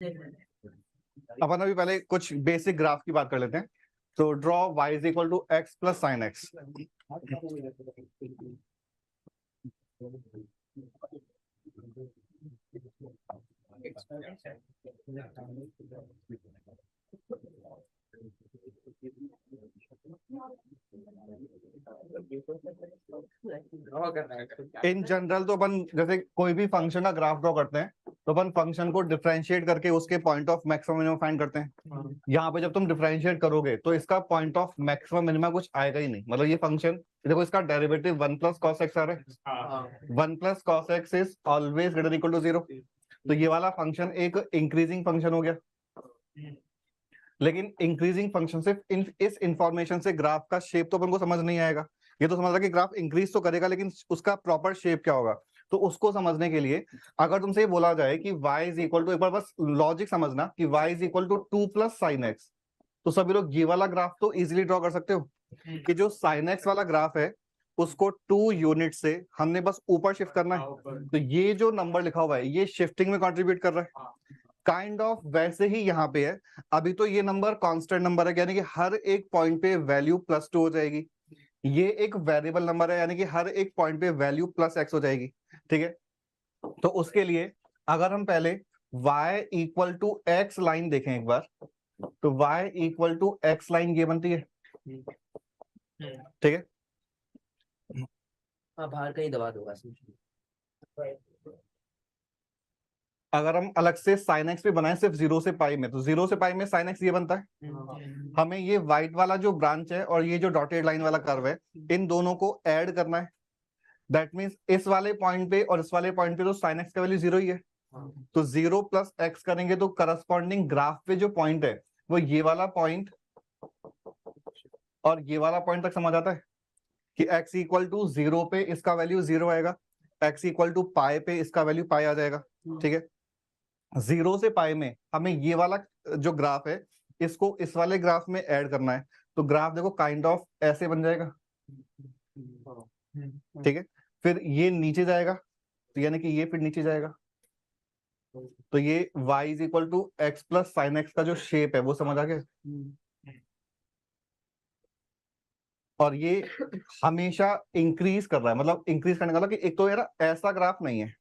अपन अभी पहले कुछ बेसिक ग्राफ की बात कर लेते हैं। तो draw y is equal to x plus sine x. In general तो अपन जैसे कोई भी फंक्शन का ग्राफ ड्रॉ करते हैं तो अपन फंक्शन को डिफरेंशिएट करके उसके point of maximum minimum find करते हैं। यहाँ पे जब तुम डिफरेंशिएट करोगे तो इसका पॉइंट ऑफ मैक्सिमम मिनिमम कुछ आएगा ही नहीं। मतलब ये फंक्शन देखो, इसका डेरिवेटिव 1 प्लस कॉस एक्स आ रहा है। 1 plus cos x is always greater equal to 0। तो ये वाला फंक्शन एक इंक्रीजिंग फंक्शन हो गया। लेकिन इंक्रीजिंग फंक्शन से इस इंफॉर्मेशन से ग्राफ का शेप तो अपन को समझ नहीं आएगा। ये तो समझ रहा कि ग्राफ इंक्रीज तो करेगा, लेकिन उसका प्रॉपर शेप क्या होगा। तो उसको समझने के लिए अगर तुमसे ये बोला जाए कि y इज इक्वल टू, एक बार बस लॉजिक समझना कि y is equal to 2 plus sine x, तो सभी लोग ये वाला ग्राफ तो इजीली ड्रॉ कर सकते हो कि जो साइन एक्स वाला ग्राफ है उसको 2 यूनिट से हमने बस ऊपर शिफ्ट करना है। तो ये जो नंबर लिखा हुआ है ये शिफ्टिंग में कंट्रीब्यूट कर रहा है। काइंड ऑफ वैसे ही यहाँ पे है। अभी तो ये नंबर कांस्टेंट नंबर है, यानी कि हर एक पॉइंट पे वैल्यू +2 हो जाएगी। ये एक वेरिएबल नंबर है, यानी कि हर एक पॉइंट पे वैल्यू +x हो जाएगी। ठीक है, तो उसके लिए अगर हम पहले y equal to x line देखें एक बार, तो y equal to x line ये बनती है। ठीक है, बाहर का ही दबा दूंगा। अगर हम अलग से साइन एक्स पे बनाए सिर्फ 0 से पाई में, तो 0 से पाई में साइन एक्स ये बनता है। हमें ये व्हाइट वाला जो ब्रांच है और ये जो डॉटेड लाइन वाला कर्व है, इन दोनों को ऐड करना है। दैट मींस इस वाले पॉइंट पे और इस वाले पॉइंट पे तो साइन एक्स का वैल्यू 0 ही है। तो 0 प्लस एक्स करेंगे तो करस्पॉन्डिंग ग्राफ पे जो पॉइंट है वो ये वाला पॉइंट और ये वाला पॉइंट तक समझ आता है कि x इक्वल टू 0 पे इसका वैल्यू 0 आएगा, x इक्वल टू पाई पे इसका वैल्यू पाई आ जाएगा। ठीक है, 0 से पाई में हमें ये वाला जो ग्राफ है इसको इस वाले ग्राफ में ऐड करना है। तो ग्राफ देखो काइंड ऑफ ऐसे बन जाएगा। ठीक है, फिर ये नीचे जाएगा, तो यानी कि ये फिर नीचे जाएगा। तो ये y is equal to x plus sine x का जो शेप है वो समझ आ गया। और ये हमेशा इंक्रीज कर रहा है। मतलब इंक्रीज करने का मतलब कि एक तो यार ऐसा ग्राफ नहीं है,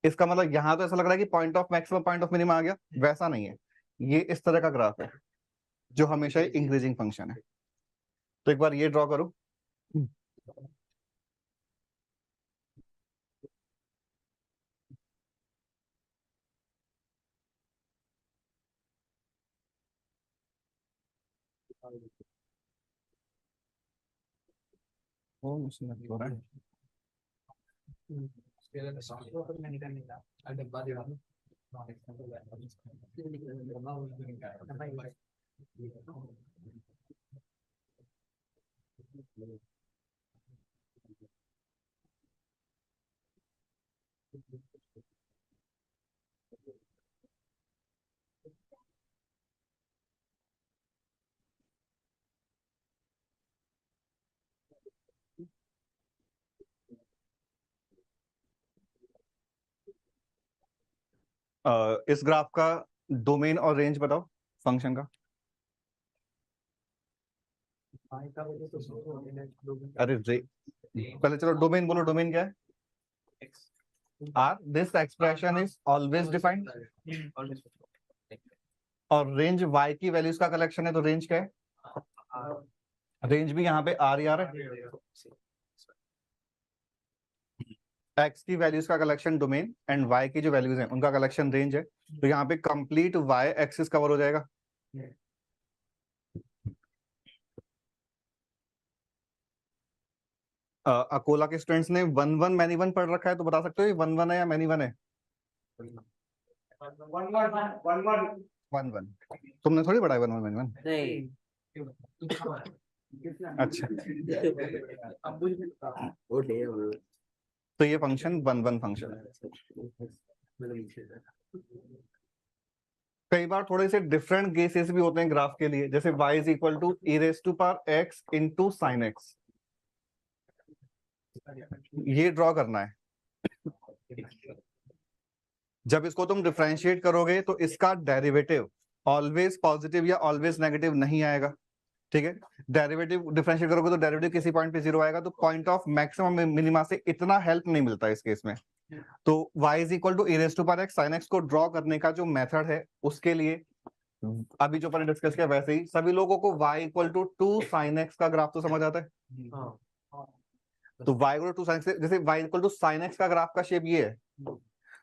इसका मतलब यहां तो ऐसा लग रहा है कि point of maximum point of minimum आ गया, वैसा नहीं है। ये इस तरह का ग्राफ है जो हमेशा इंक्रीजिंग फंक्शन है। तो एक बार ये ड्रॉ करो। ओ मुझसे नहीं हो रहा है। इस ग्राफ का डोमेन और रेंज बताओ फंक्शन का। अरे पहले चलो डोमेन बोलो, डोमेन क्या है? R this expression is always defined. और रेंज y की वैल्यूज का कलेक्शन है, तो रेंज क्या है? रेंज भी यहाँ पे आर ही आ रहा है। x की वैल्यूज का कलेक्शन डोमेन एंड y की जो वैल्यूज हैं उनका कलेक्शन रेंज है। तो यहाँ पे कंप्लीट y एक्सिस कवर हो जाएगा। अकोला के स्टूडेंट्स ने 1 1 मैनी 1 पढ़ रखा है, तो बता सकते हो ये 1 1 है या मैनी 1 है? 1 1 तुमने थोड़ी पढ़ा है 1 1 मैनी 1। नहीं। अच्छा, वो तो ये फंक्शन 1 1 फंक्शन है। कई बार थोड़े से डिफरेंट केसेस भी होते हैं ग्राफ के लिए, जैसे y is equal to e raise to power x into sine x. ये ड्रॉ करना है। जब इसको तुम डिफरेंशिएट करोगे तो इसका डेरिवेटिव ऑलवेज पॉजिटिव या ऑलवेज नेगेटिव नहीं आएगा, ठीक है। डेरिवेटिव डिफरेंशिएट करोगे तो डेरिवेटिव किसी पॉइंट पे 0 आएगा, तो पॉइंट ऑफ मैक्सिमम मिनिमा से इतना हेल्प नहीं मिलता इस केस में। तो y is equal to e raise to power x sin x को ड्रॉ करने का जो मेथड है उसके लिए अभी जो अपन डिस्कस किया वैसे ही सभी लोगों को y equal to 2 sin x का ग्राफ तो समझ आता है। तो y equal to 2 sin x, जैसे y equal to sin x का ग्राफ का शेप ये है,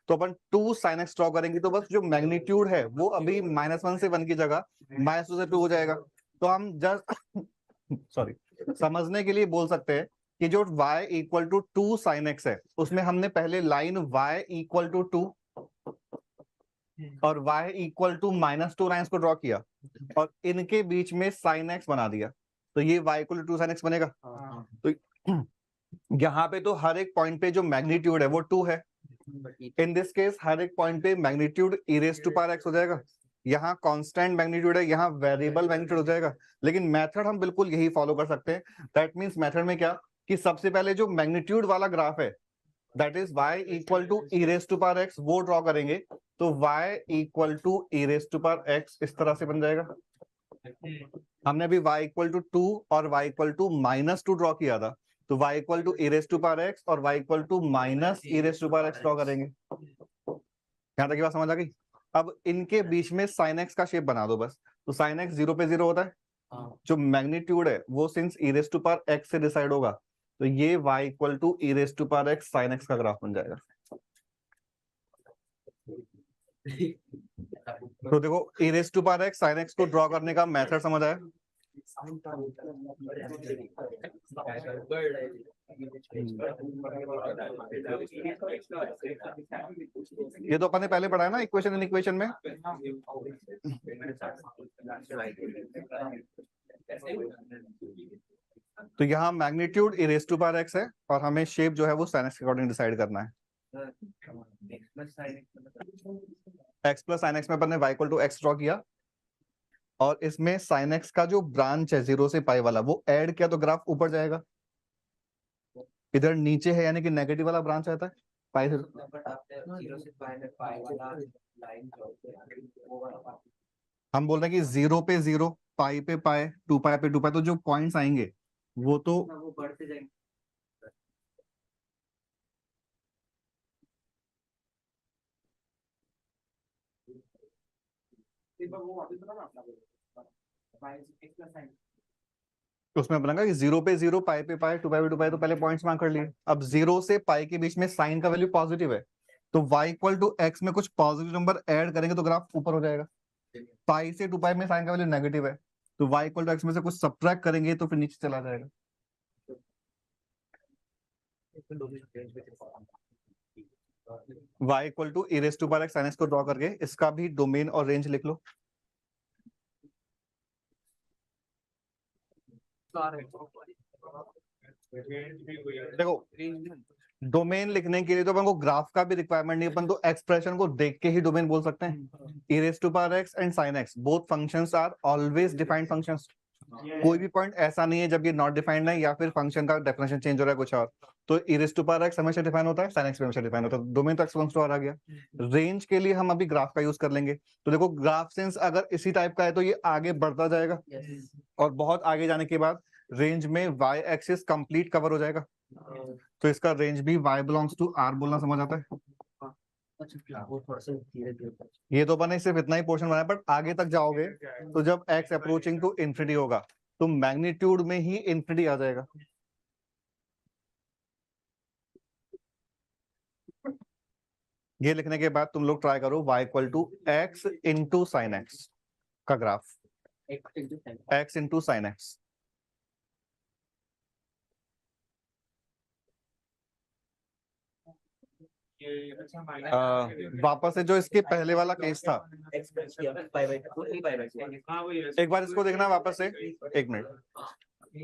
तो अपन 2 sin x ड्रॉ करेंगे तो बस जो मैग्नीट्यूड है वो अभी -1 से 1 की जगह -2 से 2 हो जाएगा। तो हम जस्ट सॉरी समझने के लिए बोल सकते हैं कि जो y equal to 2 sin x है उसमें हमने पहले लाइन y इक्वल टू 2 और y इक्वल टू -2 लाइंस को ड्रॉ किया और इनके बीच में sin x बना दिया, तो ये y equal to 2 sin x बनेगा। तो यहाँ पे तो हर एक पॉइंट पे जो मैग्नीट्यूड है वो 2 है। इन दिस केस हर एक पॉइंट पे magnitude e raise to power x हो जाएगा, यहाँ कांस्टेंट मैग्नीट्यूड है, यहाँ वेरिएबल मैग्नीट्यूड हो जाएगा। लेकिन मेथड हम बिल्कुल यही फॉलो कर सकते हैं। दैट मींस मेथड में क्या कि सबसे पहले जो मैग्नीट्यूड वाला ग्राफ है that is y equal to e raise to power x वो ड्रॉ करेंगे, तो y equal to e raise to power x इस तरह से बन जाएगा। हमने अभी y इक्वल टू 2 और y इक्वल टू -2 ड्रॉ किया था, तो y equal to e raise to power x और y equal to -e raise to power x draw करेंगे। यहाँ तक की बात समझ आ गई। अब इनके बीच में sin x का शेप बना दो बस, तो sin x 0 पे 0 होता है, जो मैग्नीट्यूड है वो since e raise to power x से डिसाइड होगा, तो ये y equal to e raise to power x sin x का ग्राफ बन जाएगा। तो देखो e raise to power x sin x को ड्रॉ करने का मेथड समझ आया। ये तो अपन ने पहले पढ़ा है ना इक्वेशन इन इक्वेशन में। तो यहाँ magnitude e raise to power x है और हमें शेप जो है वो sin x के अकॉर्डिंग डिसाइड करना है। x प्लस sin x में अपन ने y equal to x draw किया और इसमें sin x का जो ब्रांच है 0 से पाई वाला वो ऐड किया तो ग्राफ ऊपर जाएगा। इधर नीचे है यानी कि नेगेटिव वाला ब्रांच आता है पाई से। हम बोल रहे हैं कि 0 पे 0 पाई पे पाई 2 पाई पे 2 पाई, तो जो पॉइंट्स आएंगे वो तो बढ़ते जाएंगे। उसमें बनेगा कि 0 पे 0 पाई पे पाई 2 पाई पे 2 पाई, तो पहले पॉइंट्स मार्क कर लिए। अब 0 से पाई के बीच में साइन का वैल्यू पॉजिटिव है, तो y इक्वल टू x में कुछ पॉजिटिव नंबर ऐड करेंगे तो ग्राफ ऊपर हो जाएगा। पाई से 2 पाई में साइन का वैल्यू नेगेटिव है, तो y इक्वल टू x में से कुछ सब्ट्रैक्ट करेंगे तो फिर नीचे चला जाएगा। y equal to e raise to power x sin x को ड्रॉ करके इसका भी डोमेन और रेंज लिख लो। देखो डोमेन लिखने के लिए तो अपन को ग्राफ का भी रिक्वायरमेंट नहीं, अपन तो एक्सप्रेशन को देख के ही डोमेन बोल सकते हैं। e raise to power x and sin x both functions are always defined functions. कोई भी पॉइंट ऐसा नहीं है जब ये नॉट डिफाइंड है या फिर फंक्शन का डेफिनेशन चेंज हो रहा है कुछ और, तो e raise to power x हमेशा डिफाइन होता है, sin x हमेशा डिफाइन होता है। डोमेन तो x बिलोंग्स टू R आ गया। रेंज के लिए हम अभी ग्राफ का यूज कर लेंगे। तो देखो ग्राफ सेंस अगर इसी टाइप का है तो ये आगे बढ़ता जाएगा और बहुत आगे जाने के बाद रेंज में y एक्सिस कंप्लीट कवर हो जाएगा, तो इसका रेंज भी y बिलोंग्स टू R बोलना समझ आता है। ये तो अपन ने सिर्फ इतना ही पोर्शन बनाया, बट आगे तक जाओगे तो जब x अप्रोचिंग टू इंफिनिटी होगा तो मैग्नीट्यूड में ही इंफिनिटी आ जाएगा। ये लिखने के बाद तुम लोग ट्राई करो y equal to x into sine x का graph, x into sine x। वापस से जो इसके पहले वाला केस था एक बार इसको देखना वापस से, एक मिनट।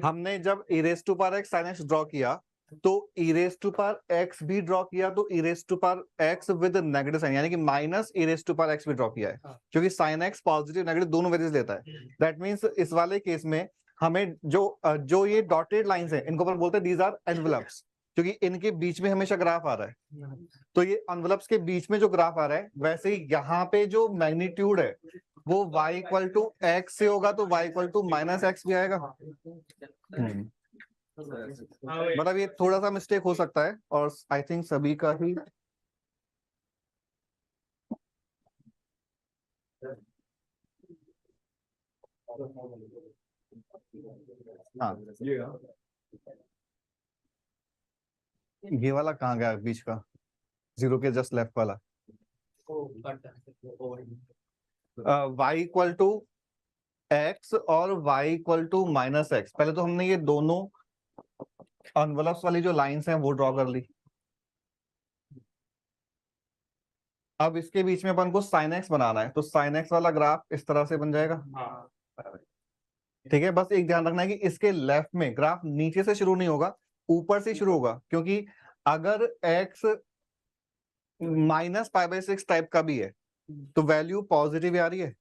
हमने जब e raise to power x sin x draw किया तो e raise to power x भी ड्रॉ किया, तो e raise to power x with negative sign यानी कि minus e raise to power x भी ड्रॉ किया है, क्योंकि sin x पॉजिटिव नेगेटिव दोनों वैल्यूज लेता है। दैट मींस इस वाले केस में हमें जो ये डॉटेड लाइंस हैं इनको अपन बोलते हैं दीज आर एनवेलप्स, क्योंकि इनके बीच में हमेशा ग्राफ आ रहा है। तो ये एनवलप्स के बीच में जो ग्राफ आ रहा है, वैसे ही यहाँ पे जो मैग्नीट्यूड है वो y इक्वल टू एक्स से होगा, तो y equal to minus x भी आएगा। मतलब ये थोड़ा सा मिस्टेक हो सकता है, और आई थिंक सभी का ही हाँ। ये वाला कहाँ गया बीच का, जीरो के जस्ट लेफ्ट वाला, y इक्वल टू एक्स और y equal to minus x. पहले तो हमने ये दोनों एनवलप्स वाली जो लाइंस हैं वो ड्रॉ कर ली। अब इसके बीच में अपन को sin x बनाना है, तो sin x वाला ग्राफ इस तरह से बन जाएगा। ठीक है, बस एक ध्यान रखना है कि इसके लेफ्ट में ग्राफ नीचे से शुरू नहीं होगा, ऊपर से शुरू होगा, क्योंकि अगर x माइनस π/6 टाइप का भी है तो वैल्यू पॉजिटिव आ रही है।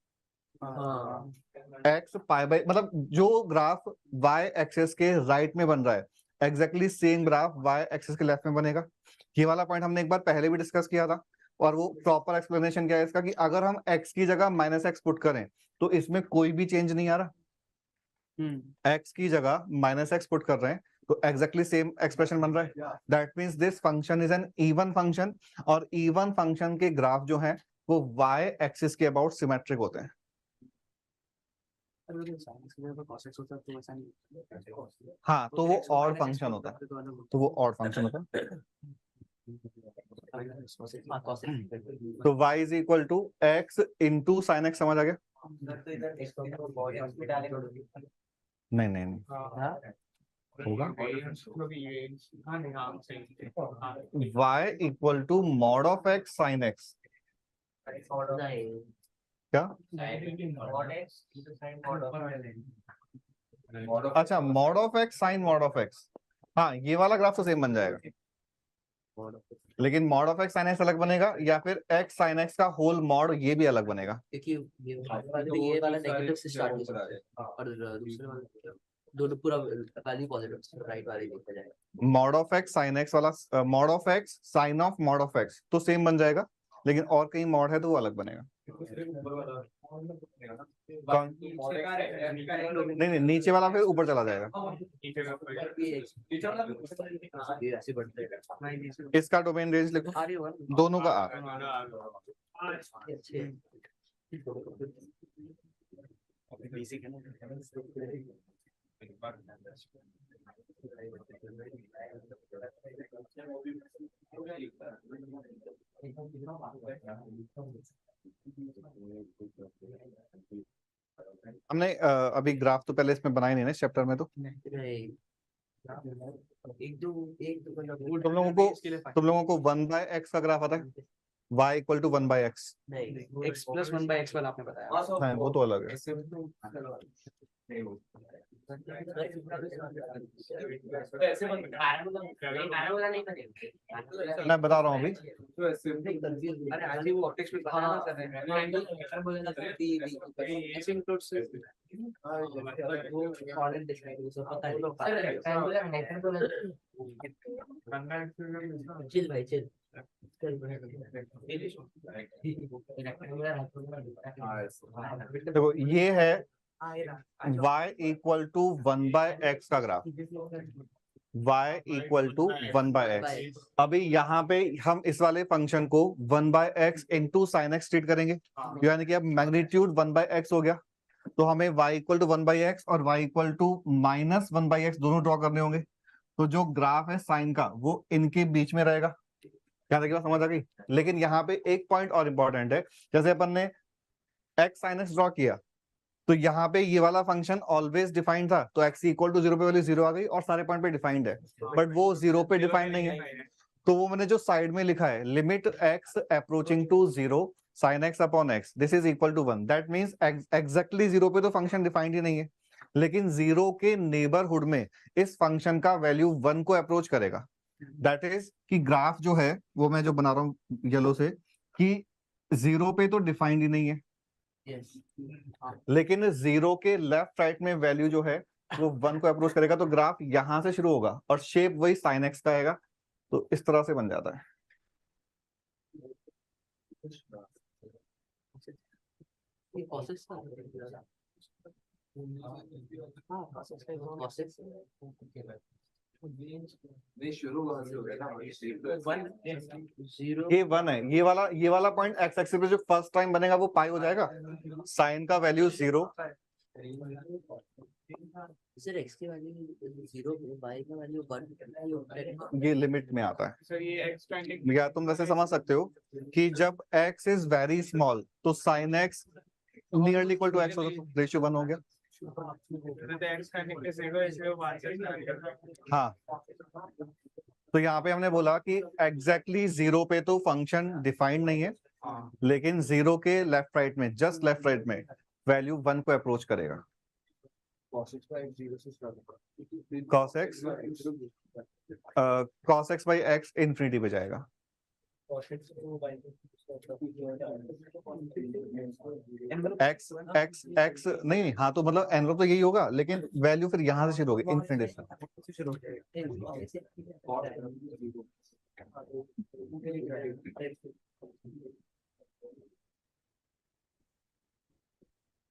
x मतलब जो ग्राफ y एक्सिस के राइट में बन रहा है, exactly same graph y axis के लेफ्ट में बनेगा। ये वाला पॉइंट हमने एक बार पहले भी डिस्कस किया था, और वो प्रॉपर एक्सप्लेनेशन क्या है इसका, कि अगर हम x की जगह माइनस एक्स पुट करें तो इसमें कोई भी चेंज नहीं आ रहा। x की जगह माइनस एक्स पुट कर रहे हैं तो एग्जैक्टली सेम एक्सप्रेशन बन रहा है। That means this function is an even function, और इवन फंक्शन के ग्राफ जो है वो y एक्सिस के अबाउट सिमेट्रिक होते हैं। हाँ, तो वो ऑड फंक्शन होता है, तो वो ऑड फंक्शन होता है। तो y is equal to x into sine x, समझ आ गया? नहीं नहीं नहीं होगा। y equal to mod of x sine x, क्या? अच्छा, mod of x sine mod of x, हाँ ये वाला ग्राफ तो सेम बन जाएगा, लेकिन mod of x sine x अलग बनेगा, या फिर एक्स साइन एक्स का होल मॉड ये भी अलग बनेगा। क्योंकि ये वाला नेगेटिव से स्टार्ट होता है और दूसरे वाला दोनों पूरा वैल्यू पॉजिटिव राइट वाले लिखा जाएगा। Mod of x sine x वाला mod of x sine of mod of x तो सेम बन जाएगा, लेकिन और कहीं मॉड है तो वो अलग बनेगा। कौन? नहीं नहीं, नीचे वाला फिर ऊपर चला जाएगा। इसका डोमेन रेंज लिखो, दोनों का आर। हमने अभी ग्राफ तो पहले इसमें बनाए नहीं ना चैप्टर में, तो तुम लोगों को 1/x का ग्राफ आता है, y equal to 1/x, x plus 1/x वाला आपने बताया। हाँ वो तो अलग है। मैं बता रहा हूँ अभी, चिल भाई चिल। देखो ये है y इक्वल टू 1/x का graph, y equal to 1/x। अभी यहाँ पे हम इस वाले फंक्शन को 1/x into sine x treat करेंगे, यानी कि अब मैग्नीट्यूड 1/x हो गया, तो हमें y इक्वल टू 1/x और y equal to minus 1/x दोनों ड्रॉ करने होंगे। तो जो ग्राफ है साइन का वो इनके बीच में रहेगा। क्या देखिए, समझ आ गई? लेकिन यहाँ पे एक पॉइंट और इम्पोर्टेंट है, जैसे अपन ने x sin x ड्रॉ किया तो यहाँ पे ये वाला फंक्शन ऑलवेज डिफाइंड था, तो x इक्वल टू 0 पे वाली 0 आ गई और सारे पॉइंट पे डिफाइंड है, बट वो 0 पे डिफाइंड नहीं है। तो वो मैंने जो साइड में लिखा है, limit x approaching to 0 sin x upon x this is equal to 1, that means exactly 0 पे तो फंक्शन डिफाइंड ही नहीं है, लेकिन 0 के नेबरहुड में इस फंक्शन का वैल्यू 1 को अप्रोच करेगा। दैट इज कि ग्राफ जो है वो मैं जो बना रहा हूँ येलो से, कि 0 पे तो डिफाइंड ही नहीं है, लेकिन 0 के लेफ्ट राइट में वैल्यू जो है वो 1 को अप्रोच करेगा, तो ग्राफ यहां से शुरू होगा और शेप वही sin x का आएगा, तो इस तरह से बन जाता है। ये cosec का हाँ cosec का cosec नहीं शुरू वहां से हो गया ना 0 ये 1 है, ये वाला पॉइंट एक्स एक्सिस पे जो फर्स्ट टाइम बनेगा वो पाई हो जाएगा, साइन का वैल्यू 0, सर x की वैल्यू 0 y का वैल्यू 1 ये लिमिट में आता है। सर ये एक्सपेंडिंग या तुम वैसे समझ सकते हो कि जब x इज वेरी स्मॉल तो sine x nearly equal to x ratio 1 हो गया। एक्सपेंडिंग के 0 इसलिए 1 से स्टार्ट करना है। हाँ, तो यहाँ पे हमने बोला कि एग्जैक्टली 0 पे तो फंक्शन डिफाइंड नहीं है, लेकिन 0 के लेफ्ट राइट में, जस्ट लेफ्ट राइट में वैल्यू 1 को अप्रोच करेगा। cos x by x infinity पे जाएगा। x x x नहीं, हाँ तो मतलब एनवलप तो यही होगा, लेकिन वैल्यू फिर यहाँ से शुरू होगी इंफिनिटी से।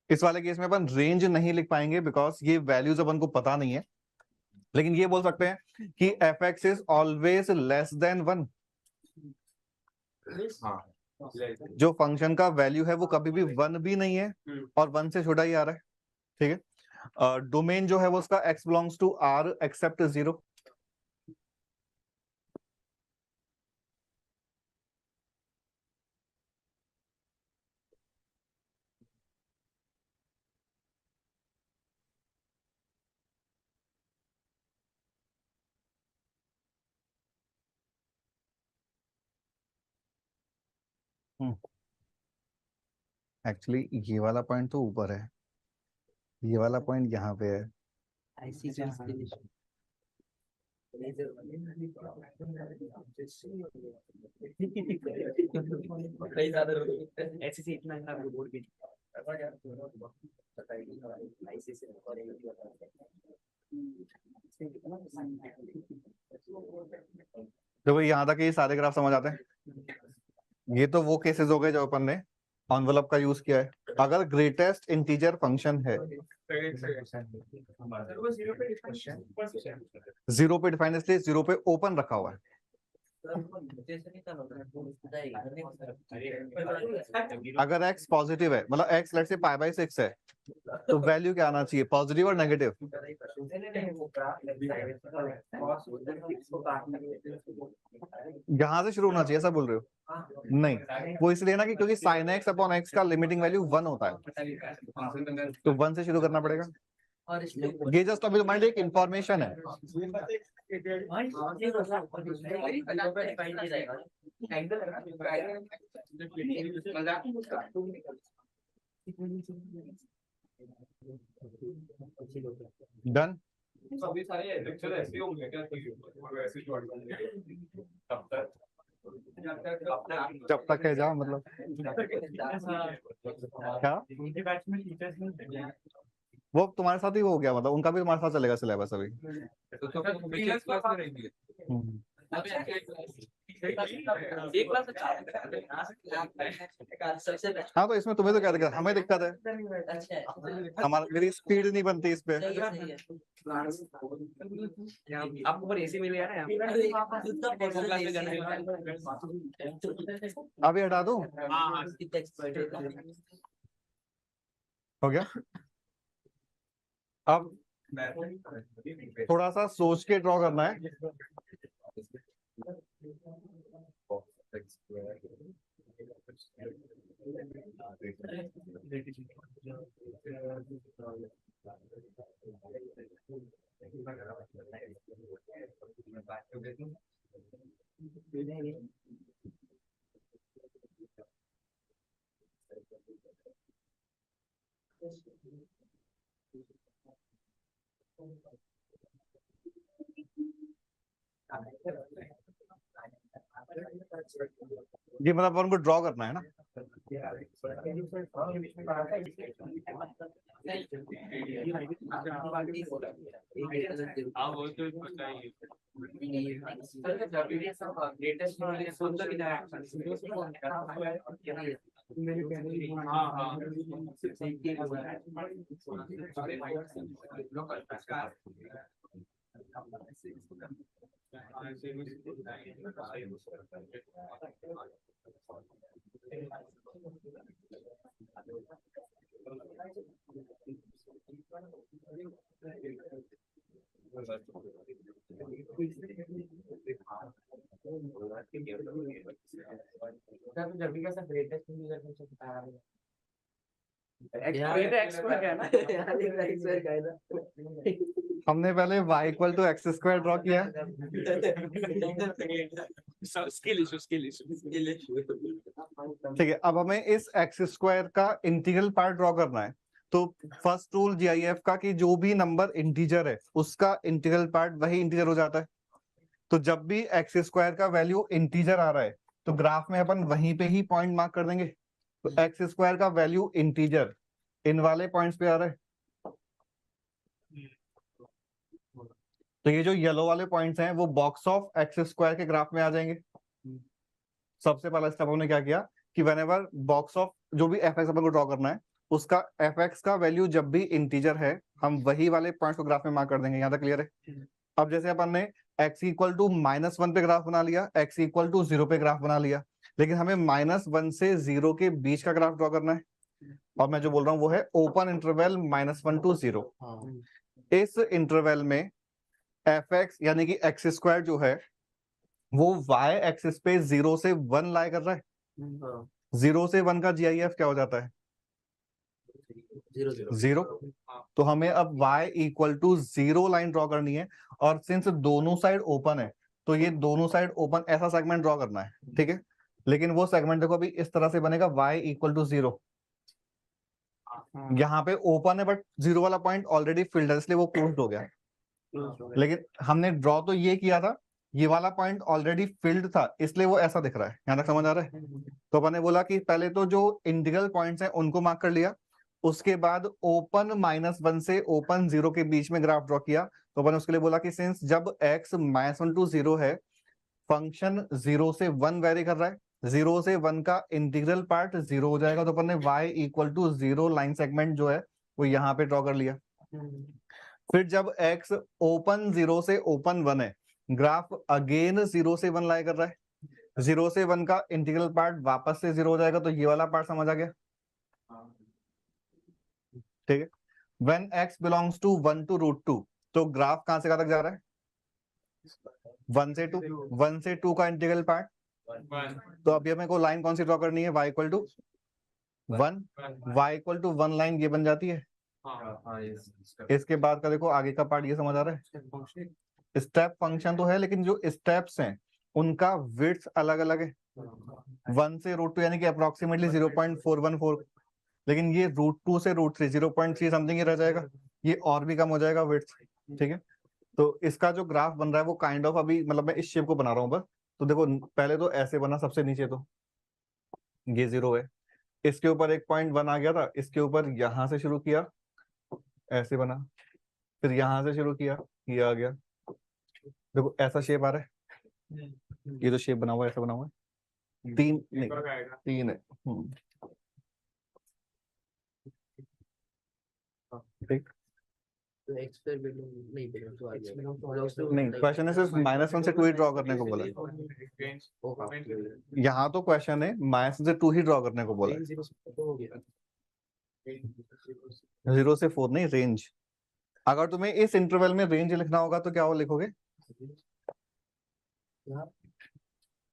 इस वाले केस में अपन रेंज नहीं लिख पाएंगे बिकॉज ये वैल्यूज अपन को पता नहीं है, लेकिन ये बोल सकते हैं कि F x is always less than 1। जो फंक्शन का वैल्यू है वो कभी भी 1 भी नहीं है और 1 से छोटा ही आ रहा है, ठीक है। डोमेन जो है वो उसका x belongs to r except 0। Actually ये वाला पॉइंट तो ऊपर है, ये वाला पॉइंट यहाँ पे है। ऐसी कई ज्यादा ऐसे से इतना बोर्ड भी तो यहाँ तक ये सारे ग्राफ समझ आते हैं। ये तो वो केसेस हो गए जो अपन ने एनवेलप का यूज किया है। अगर ग्रेटेस्ट इंटीजर फंक्शन है 0 पे डिफाइन, इसलिए 0 पे ओपन रखा हुआ है। अगर x पॉजिटिव है, मतलब x let's say pi by 6 है, तो वैल्यू क्या आना चाहिए, पॉजिटिव और नेगेटिव? यहां से शुरू होना चाहिए, ऐसा बोल रहे हो? नहीं, वो इसलिए ना कि क्योंकि साइन x अपॉन x का लिमिटिंग वैल्यू 1 होता है, तो 1 से शुरू करना पड़ेगा। ये जस्ट अभी तुम्हारे लिए एक इंफॉर्मेशन है। डन। सभी सारे लेक्चर ऐसे होंगे क्या ऐसे जब तक है जा, मतलब क्या वो तुम्हारे साथ ही हो गया, मतलब उनका भी तुम्हारे साथ चलेगा सिलेबस अभी। हाँ तो इसमें तुम्हें तो क्या दिक्कत, हमें दिक्कत है, हमारा मेरी स्पीड नहीं बनती इस पे। आपको पर एसी मिलेगा ना। अभी हटा दूं, हो गया। अब थोड़ा सा सोच के ड्रॉ करना है। ये मतलब अपन को ड्रॉ करना है ना, हाँ वो तो पता ही है। हाँ हाँ हमने पहले y equal to x square draw किया है। ठीक है, अब हमें इस एक्स स्क्वायर का इंटीग्रल पार्ट ड्रॉ करना है। तो फर्स्ट रूल जीआईएफ का कि जो भी नंबर इंटीजर है उसका इंटीग्रल पार्ट वही इंटीजर हो जाता है। तो जब भी एक्स स्क्वायर का वैल्यू इंटीजर आ रहा है तो ग्राफ में अपन वहीं पे ही पॉइंट मार्क कर देंगे। तो एक्स स्क्वायर का वैल्यू इंटीजर इन वाले पॉइंट्स पे आ रहा है। तो ये जो येलो वाले पॉइंट्स हैं वो बॉक्स ऑफ एक्स स्क्वायर के ग्राफ में आ जाएंगे। सबसे पहला स्टेप हमने क्या किया कि व्हेनेवर बॉक्स ऑफ जो भी एफ एक्स अपन को ड्रॉ करना है उसका एफ एक्स का वैल्यू जब भी इंटीजर है हम वही वाले पॉइंट्स को ग्राफ में मार्क कर देंगे। यहाँ तक क्लियर है। अब जैसे अपन ने x इक्वल टू -1 पे ग्राफ बना लिया, x इक्वल टू 0 पे ग्राफ बना लिया, लेकिन हमें -1 से 0 के बीच का ग्राफ ड्रॉ करना है। और मैं जो बोल रहा हूँ वो है ओपन इंटरवल -1 to 0। इस इंटरवल में एफ एक्स यानी कि एक्स स्क्वायर जो है वो y एक्सिस पे 0 से 1 लाई कर रहा है। 0 से 1 का जीआईएफ क्या हो जाता है? 0। तो हमें अब y equal to 0 line draw करनी है। और सिंस दोनों साइड ओपन है तो ये दोनों साइड ओपन ऐसा सेगमेंट ड्रॉ करना है। ठीक है, लेकिन वो सेगमेंट देखो अभी इस तरह से बनेगा y इक्वल टू 0। यहाँ पे ओपन है बट 0 वाला पॉइंट ऑलरेडी फिल्ड है इसलिए वो क्लोज्ड हो गया। लेकिन हमने ड्रॉ तो ये किया था, ये वाला पॉइंट ऑलरेडी फिल्ड था इसलिए वो ऐसा दिख रहा है। यहाँ तक समझ आ रहा है? तो मैंने बोला कि पहले तो जो इंटीग्रल पॉइंट्स हैं उनको मार्क कर लिया, उसके बाद ओपन -1 से ओपन 0 के बीच में ग्राफ ड्रॉ किया। तो मैंने उसके लिए बोला कि सिंस जब x -1 to 0 है फंक्शन 0 से 1 वेरी कर रहा है, 0 से 1 का इंटीग्रल पार्ट 0 हो जाएगा। तो अपन ने y equal to 0 line segment जो है वो यहाँ पे ड्रॉ कर लिया। फिर जब x ओपन 0 से ओपन 1 है ग्राफ अगेन 0 से 1 लाई कर रहा है, 0 से 1 का इंटीग्रल पार्ट वापस से 0 हो जाएगा। तो ये वाला पार्ट समझ आ गया। ठीक है, when x belongs to 1 to √2 तो ग्राफ कहां से कहां तक जा रहा है? 1 से 2, 1 से 2 का इंटीग्रल पार्ट। तो अभी हमें को लाइन कौन सी ड्रॉ करनी है? y equal to 1, y equal to 1 line ये बन जाती है। इसके बाद का देखो आगे का पार्ट ये समझ आ रहा है? स्टेप फंक्शन तो है लेकिन जो स्टेप्स हैं उनका विड्थ अलग अलग है। 1 से √2 यानी कि अप्रोक्सीमेटली 0.414, लेकिन ये √2 से √3 0.3 समथिंग ही रह जाएगा। ये और भी कम हो जाएगा विड्थ। ठीक है, तो इसका जो ग्राफ बन रहा है वो काइंड ऑफ अभी मतलब मैं इस शेप को बना रहा हूँ बस। तो देखो पहले तो ऐसे बना, सबसे नीचे तो ये 0 है, इसके ऊपर एक पॉइंट 1 आ गया था, इसके ऊपर यहां से शुरू किया ऐसे बना, फिर यहां से शुरू किया ये आ गया। देखो ऐसा शेप आ रहा है, ये जो शेप बना हुआ है ऐसा बना हुआ है। 3 नहीं 3 है। ठीक, नहीं क्वेश्चन है सिर्फ -1 से 2 ही ड्रॉ करने को बोला है। यहाँ तो क्वेश्चन है -1 से 2 ही ड्रॉ करने को बोला है। 0 से 4 नहीं, रेंज। अगर तुम्हें इस इंटरवल में रेंज लिखना होगा तो क्या वो लिखोगे?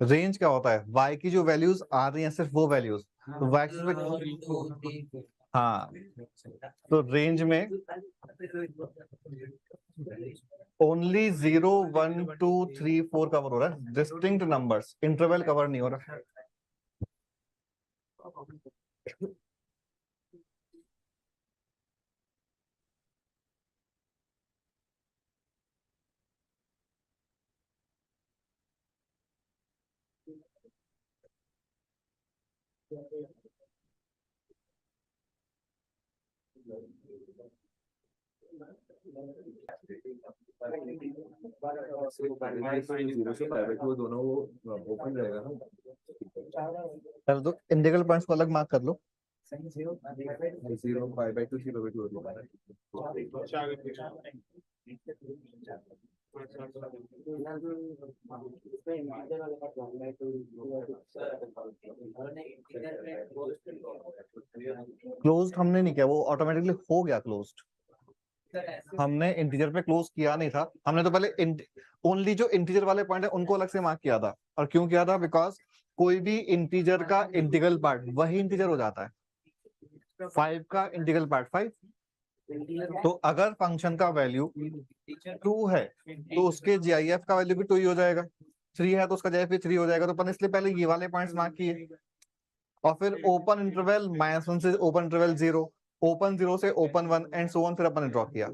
रेंज क्या होता है? y की जो वैल्यूज आ रही हैं सिर्फ वो वैल्यूज। तो y एक्सिस पे हाँ, तो रेंज में ओनली 0 1 2 3 4 कवर हो रहा है, डिस्टिंक्ट नंबर्स, इंटरवल कवर नहीं हो रहा। जीरो से प्राइवेट वो दोनों वो ओपन रहेगा ना। चलो तो इंटीग्रल पॉइंट्स को अलग मार्क कर लो। 0 5/2 0/2 होता है। क्लोज्ड हमने नहीं किया, वो ऑटोमेटिकली हो गया क्लोज्ड। हमने इंटीजर पे क्लोज किया नहीं था, हमने तो पहले ओनली जो इंटीजर वाले पॉइंट है उनको अलग से मार्क किया था। और क्यों किया था? बिकॉज कोई भी इंटीजर का इंटीग्रल पार्ट वही इंटीजर हो जाता है। 5 का इंटीग्रल पार्ट 5, तो अगर फंक्शन का वैल्यू 2 है तो उसके जीआईएफ का वैल्यू भी 2 ही हो जाएगा। 3 है तो उसका जीआईएफ भी 3 हो जाएगा। तो अपन इसलिए पहले ये वाले पॉइंट्स मार्क किए, और फिर ओपन इंटरवल -1 से ओपन इंटरवल 0, ओपन 0 से ओपन 1 एंड सो ऑन, फिर अपन ने ड्रॉ किया।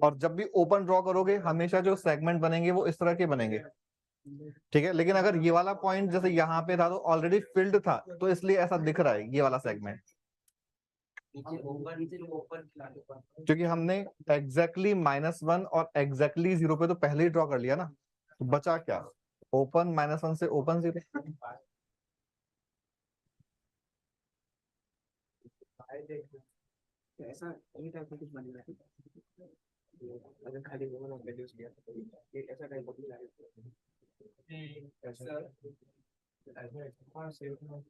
और जब भी ओपन ड्रॉ करोगे हमेशा जो सेगमेंट बनेंगे वो इस तरह के बनेंगे, ठीक है। लेकिन अगर ये वाला पॉइंट जैसे यहाँ पे था तो ऑलरेडी फिल्ड था, तो इसलिए ऐसा दिख रहा है ये वाला सेगमेंट, क्योंकि हमने एग्जैक्टली -1 और एग्जैक्टली 0 पे तो पहले ही ड्रॉ कर लिया ना। तो बचा क्या? ओपन -1 से ओपन 0। ऐसा ये टाइप का कुछ बनेगा अगर खाली वो ना वैल्यूज लिया तो ये ऐसा टाइप का कुछ आएगा। ऐसा हाँ सेव हाँ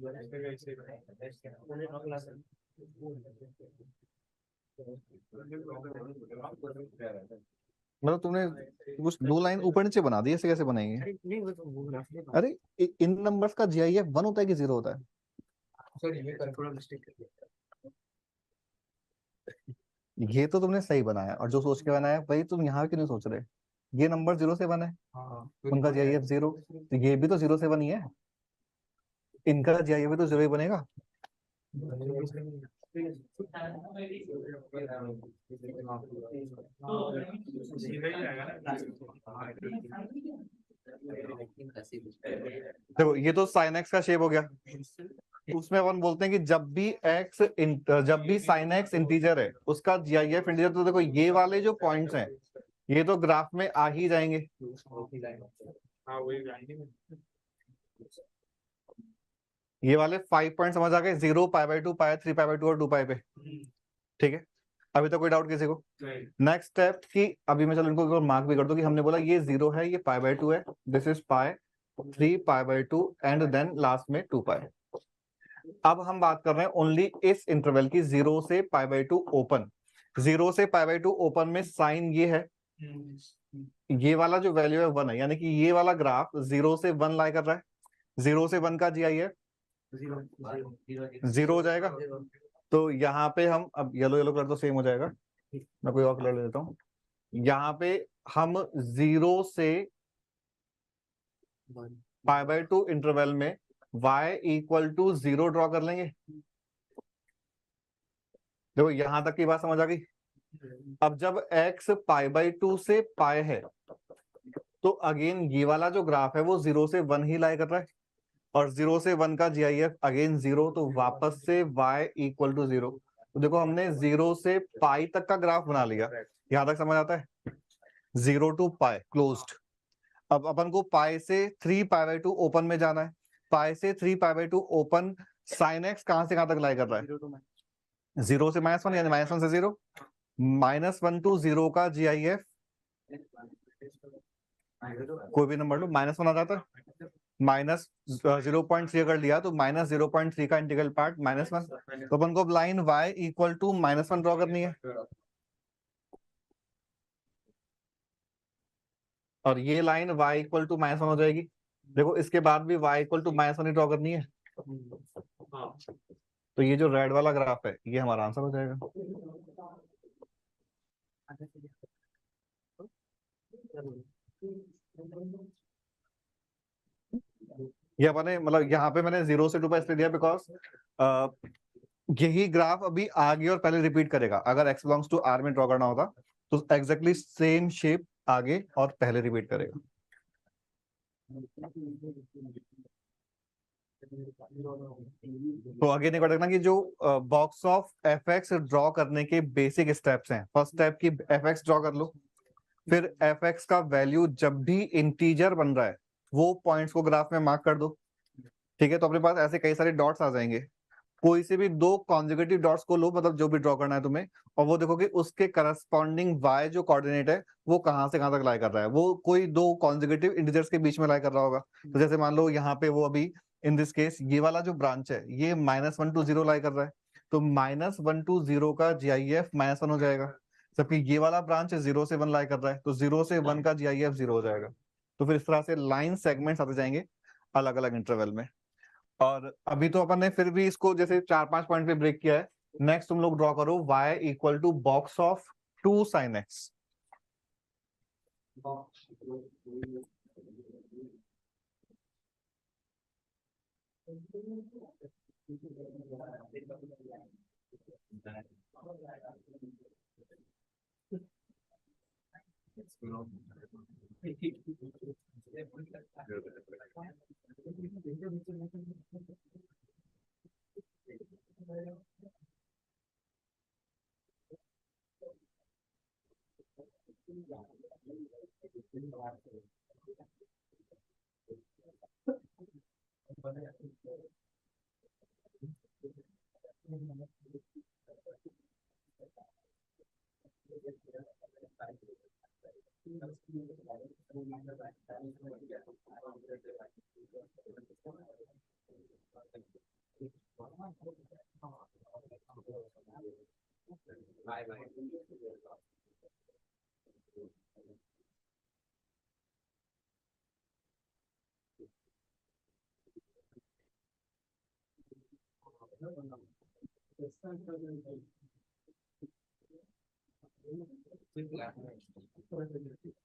वैसे मैंने नॉक क्लास मतलब तुमने कुछ 2 लाइन ऊपर नीचे बना दी, ऐसे कैसे बनाएंगे? नहीं वो तो वो ग्राफ नहीं अरे इन नंबर्स का जीआईएफ 1 होता है कि 0 होता है? सॉरी ये थोड़ा मिस्टेक कर दिया। ये तो तुमने सही बनाया, और जो सोच के बनाया वही तुम यहाँ क्यों नहीं सोच रहे? ये नंबर 0 से 1 है, हाँ उनका जीआईएफ 0, तो ये भी तो 0 से 1 ही है, इनका जीआईएफ भी तो 0 ही बनेगा। देखो ये तो sin x का शेप हो गया, उसमें अपन बोलते हैं कि जब भी sin x इंटीजर है उसका जीआईएफ इंटीजर। तो देखो ये वाले जो पॉइंट्स हैं ये तो ग्राफ में आ ही जाएंगे। हाँ वही ग्राइंडिंग ये वाले 5 पॉइंट समझ आ गए, 0 π/2 π3 π/2 और 2 π पे, ठीक है। अभी तक कोई डाउट किसी को? नेक्स्ट स्टेप की अभी मैं चलो इनको मार्क भी कर दूं कि हमने बोला ये 0 है, ये π/2 है, this is π3 π/2 and then last में 2 π। अब हम बात कर रहे हैं ओनली इस इंटरवल की, 0 से π/2 ओपन। 0 से π/2 ओपन में साइन ये है, ये वाला जो वैल्यू है 1 है, यानी कि ये वाला ग्राफ 0 से 1 लाई कर रहा है। 0 से 1 का जीआईएफ 0 हो जाएगा। तो यहाँ पे हम अब येलो कलर तो सेम हो जाएगा, मैं कोई और कलर ले लेता हूँ। यहाँ पे हम 0 से π/2 इंटरवल में y = 0 ड्रॉ कर लेंगे। देखो यहां तक की बात समझ आ गई। अब जब x π/2 से π है तो अगेन ये वाला जो ग्राफ है वो 0 से 1 ही लाई कर रहा है, और 0 से 1 का जीआईएफ अगेन 0, तो वापस से y = 0। तो देखो हमने 0 से π तक का ग्राफ बना लिया, यहां तक समझ आता है? 0 to π क्लोज्ड। अब अपन को π से 3 π/2 ओपन में जाना है। π से 3 π/2 ओपन, sin x कहां से कहां तक लाई कर रहा है? 0 से -1 यानी -1 से 0, -1 to 0 का जीआईएफ कोई भी नंबर लो, -1 आ जाता है, -0.3 अगर लिया तो -0.3 का इंटीग्रल पार्ट -1। तो अपन को लाइन y = -1 ड्रॉ करनी है, और ये लाइन y = -1 हो जाएगी। देखो इसके बाद भी y = -1 ही ड्रॉ करनी है। तो ये जो रेड वाला ग्राफ है ये हमारा आंसर हो जाएगा। ये अपने मतलब यहाँ पे मैंने 0 से 2 पे इसलिए दिया बिकॉज यही ग्राफ अभी आगे और पहले रिपीट करेगा। अगर x बिलोंग्स टू r में ड्रॉ करना होता तो एग्जैक्टली सेम शेप आगे और पहले रिपीट करेगा। तो आगे नहीं देखना कि जो box of F x draw करने के बेसिक स्टेप्स हैं। फर्स्ट स्टेप की एफ एक्स ड्रॉ कर लो, फिर एफ एक्स का वैल्यू जब भी इंटीजर बन रहा है वो पॉइंट्स को ग्राफ में मार्क कर दो। ठीक है, तो अपने पास ऐसे कई सारे डॉट्स आ जाएंगे। कोई से भी दो कॉन्जिक्यूटिव डॉट्स को लो, मतलब जो भी ड्रॉ करना है तुम्हें, और वो देखो कि उसके करस्पॉन्डिंग वाई जो कोऑर्डिनेट है वो कहाँ से कहाँ तक लाई कर रहा है। वो कोई दो कॉन्जिक्यूटिव इंटीजर्स के बीच में लाई कर रहा होगा। तो जैसे मान लो यहाँ पे वो अभी इन दिस केस ये वाला जो ब्रांच है ये -1 to 0 लाई कर रहा है, तो -1 to 0 का GIF -1 हो जाएगा। जबकि ये वाला ब्रांच 0 से 1 लाई कर रहा है, तो 0 से 1 का GIF 0 हो जाएगा। तो फिर इस तरह से लाइन सेगमेंट्स आते जाएंगे अलग अलग इंटरवल में। और अभी तो अपन ने फिर भी इसको जैसे 4-5 पॉइंट पे ब्रेक किया है। नेक्स्ट तुम लोग ड्रॉ करो y equal to box of 2 sin x।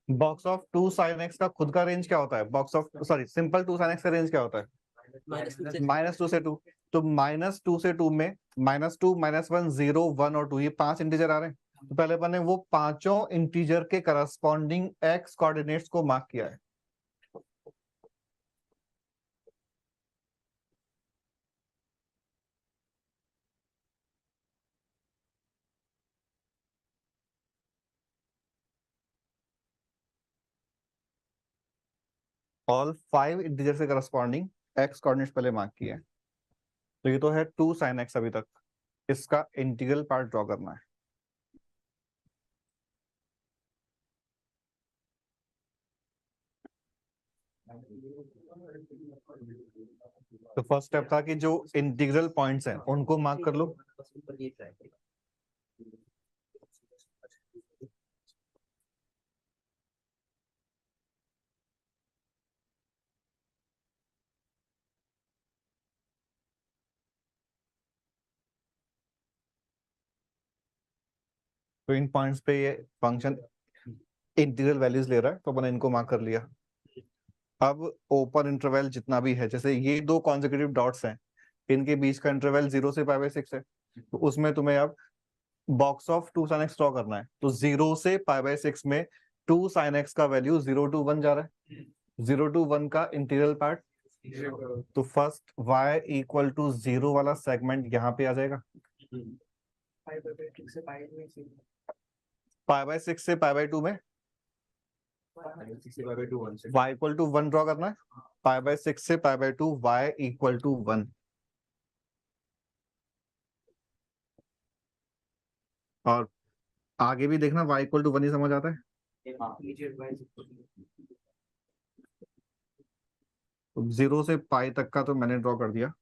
Box of 2 sin x का खुद का रेंज क्या होता है? Box of sorry simple 2 sin x का रेंज क्या होता है? -2 से 2। तो -2 से 2 में -2, -1, 0, 1 और 2 ये 5 इंटीजर आ रहे हैं। तो पहले अपन ने वो पांचों इंटीजर के करस्पॉन्डिंग x कोऑर्डिनेट्स को मार्क किया है। ऑल 5 इंटीजर से करस्पॉन्डिंग x कोऑर्डिनेट्स पहले मार्क किए हैं। तो ये तो है 2 sin x अभी तक। इसका इंटीग्रल पार्ट ड्रॉ करना है। तो फर्स्ट स्टेप था कि जो इंटीग्रल पॉइंट्स हैं उनको मार्क कर लो। तो इन पॉइंट्स पे ये फंक्शन इंटीग्रल वैल्यूज ले रहा है, तो मैंने इनको मार्क कर लिया। अब ओपन इंटरवल जितना भी है, जैसे ये दो कॉन्जिक्यूटिव डॉट्स हैं, इनके बीच का इंटरवल 0 से π/6 है। तो उसमें तुम्हें अब box of 2 sin x draw करना है। तो 0 से π/6 में 2 sin x का वैल्यू 0 to 1 जा रहा है। 0 to 1 का इंटीग्रल पार्ट, तो फर्स्ट y इक्वल टू 0 वाला सेगमेंट यहाँ पे आ जाएगा। π/6 से π/2 में y इक्वल टू 1 ड्रॉ करना है। π/6 से π/2 y इक्वल टू 1। और आगे भी देखना y इक्वल टू 1 ही समझ आता है। तो 0 से पाई तक का तो मैंने ड्रॉ कर दिया।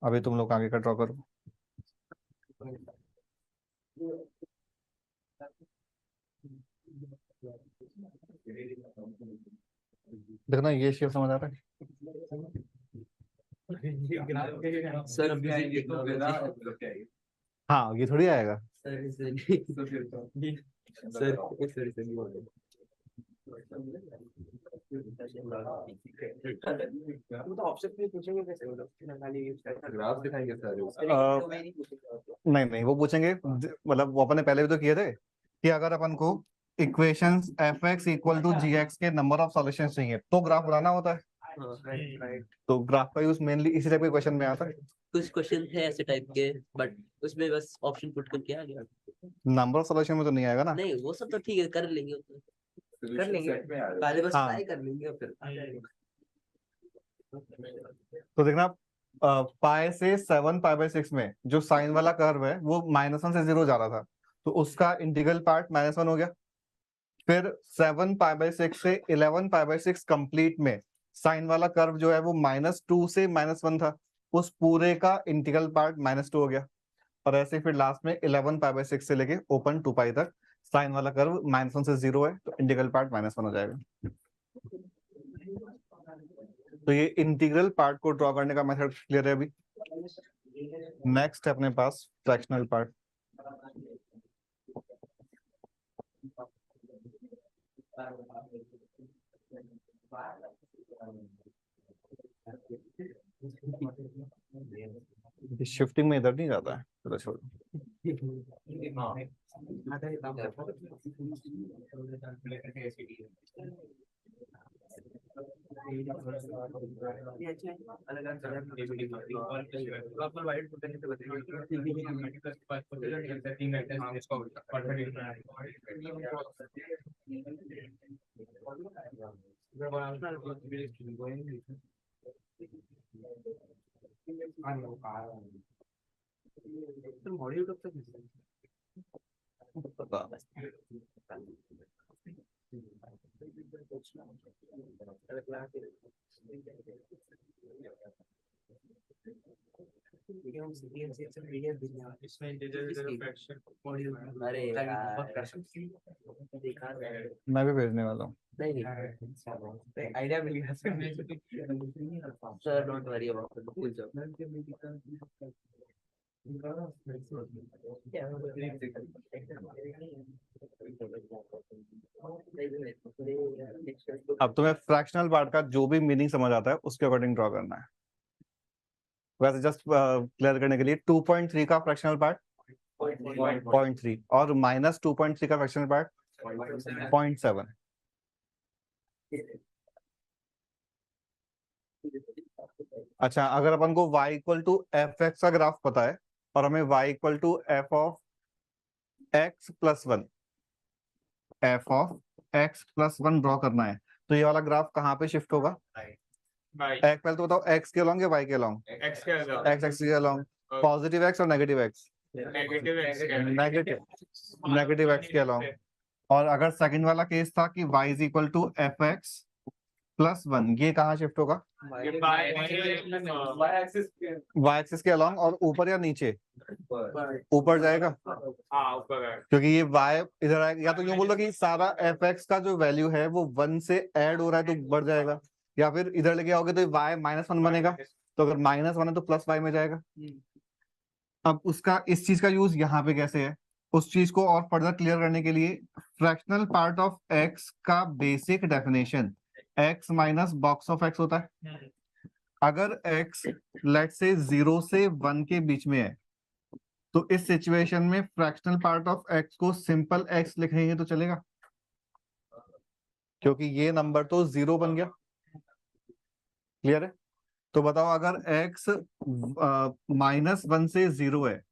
अभी तुम लोग आगे का ड्रॉ करो। देखना ये शेप समझ आ रहा है? सर अभी हाँ, ये थोड़ी आएगा। वो तो ऑप्शन में पूछेंगे कैसे, मतलब खाली ग्राफ दिखाएंगे सारे नहीं नहीं, वो पूछेंगे मतलब वो अपन ने पहले भी तो किए थे कि अगर अपन को equations F x equal to G x के नंबर ऑफ सॉल्यूशंस चाहिए तो ग्राफ बनाना होता है। राइट तो ग्राफ का यूज मेनली इसी टाइप के क्वेश्चन में आता है। कुछ क्वेश्चन थे ऐसे टाइप के, बट उसमें बस ऑप्शन पुट करके आ गया। नंबर ऑफ सॉल्यूशन में तो नहीं आएगा ना। नहीं वो सब तो ठीक है, कर लेंगे वो तो। कर लेंगे। पहले बस हाँ। ट्राई कर लेंगे और फिर तो देखना पाई से 7 पाई/6 में जो साइन वाला कर्व है वो -1 से 0 जा रहा था, तो उसका इंटीग्रल पार्ट -1 हो गया। फिर 7 पाई/6 से 11 पाई/6 कंप्लीट में साइन वाला कर्व जो है वो -2 से -1 था, उस पूरे का इंटीग्रल पार्ट -2 हो गया। और ऐसे फिर लास्ट में 11 पाई/6 से लेके ओपन 2 पाई तक साइन वाला कर्व -1 से 0 है, तो इंटीग्रल पार्ट -1 हो जाएगा। तो ये इंटीग्रल पार्ट को ड्रॉ करने का मेथड क्लियर है अभी। नेक्स्ट है अपने पास फ्रैक्शनल पार्ट। शिफ्टिंग में इधर नहीं जाता है, चलो छोड़ो। आधा ही काम करता ये अच्छा है, अलग वाइट करने से मॉड्यूल कब तक पता अरे देखा मैं भी भेजने वाला हूँ। नहीं आइडिया मिल गया sir, don't worry about it, भूल जाओ। अब तुम्हें फ्रैक्शनल पार्ट का जो भी मीनिंग समझ आता है उसके अकॉर्डिंग ड्रॉ करना है। वैसे जस्ट क्लियर करने के लिए 2.3 का फ्रैक्शनल पार्ट 0.3 और -2.3 का फ्रैक्शनल पार्ट 0.7। अच्छा, अगर अपन को y = fx का ग्राफ पता है और हमें y = f(x+1) ड्रॉ करना है, तो ये वाला ग्राफ कहाँ पे शिफ्ट होगा? x पहले तो बताओ, x के अलॉन्ग या y के अलॉन्ग? x के अलॉन्ग। पॉजिटिव x और नेगेटिव x? नेगेटिव x के अलॉन्ग। और अगर सेकंड वाला केस था कि y = fx+1, ये कहाँ शिफ्ट होगा? y एक्सिस के अलॉन्ग और ऊपर या नीचे? ऊपर जाएगा, क्योंकि ये y इधर आएगा। या तो यूं बोलो कि सारा fx का जो वैल्यू है वो 1 से ऐड हो रहा है तो बढ़ जाएगा, या फिर इधर लेके आओगे तो y -1 बनेगा, तो अगर -1 है तो +y में जाएगा। अब उसका इस चीज का यूज यहाँ पे कैसे है, उस चीज को और फर्दर क्लियर करने के लिए फ्रैक्शनल पार्ट ऑफ x का basic definition x minus box of x होता है। अगर x लेट से 0 से 1 के बीच में है तो इस सिचुएशन में फ्रैक्शनल पार्ट ऑफ x को सिंपल x लिखेंगे तो चलेगा, क्योंकि ये नंबर तो 0 बन गया। क्लियर है? तो बताओ, अगर x -1 से 0 है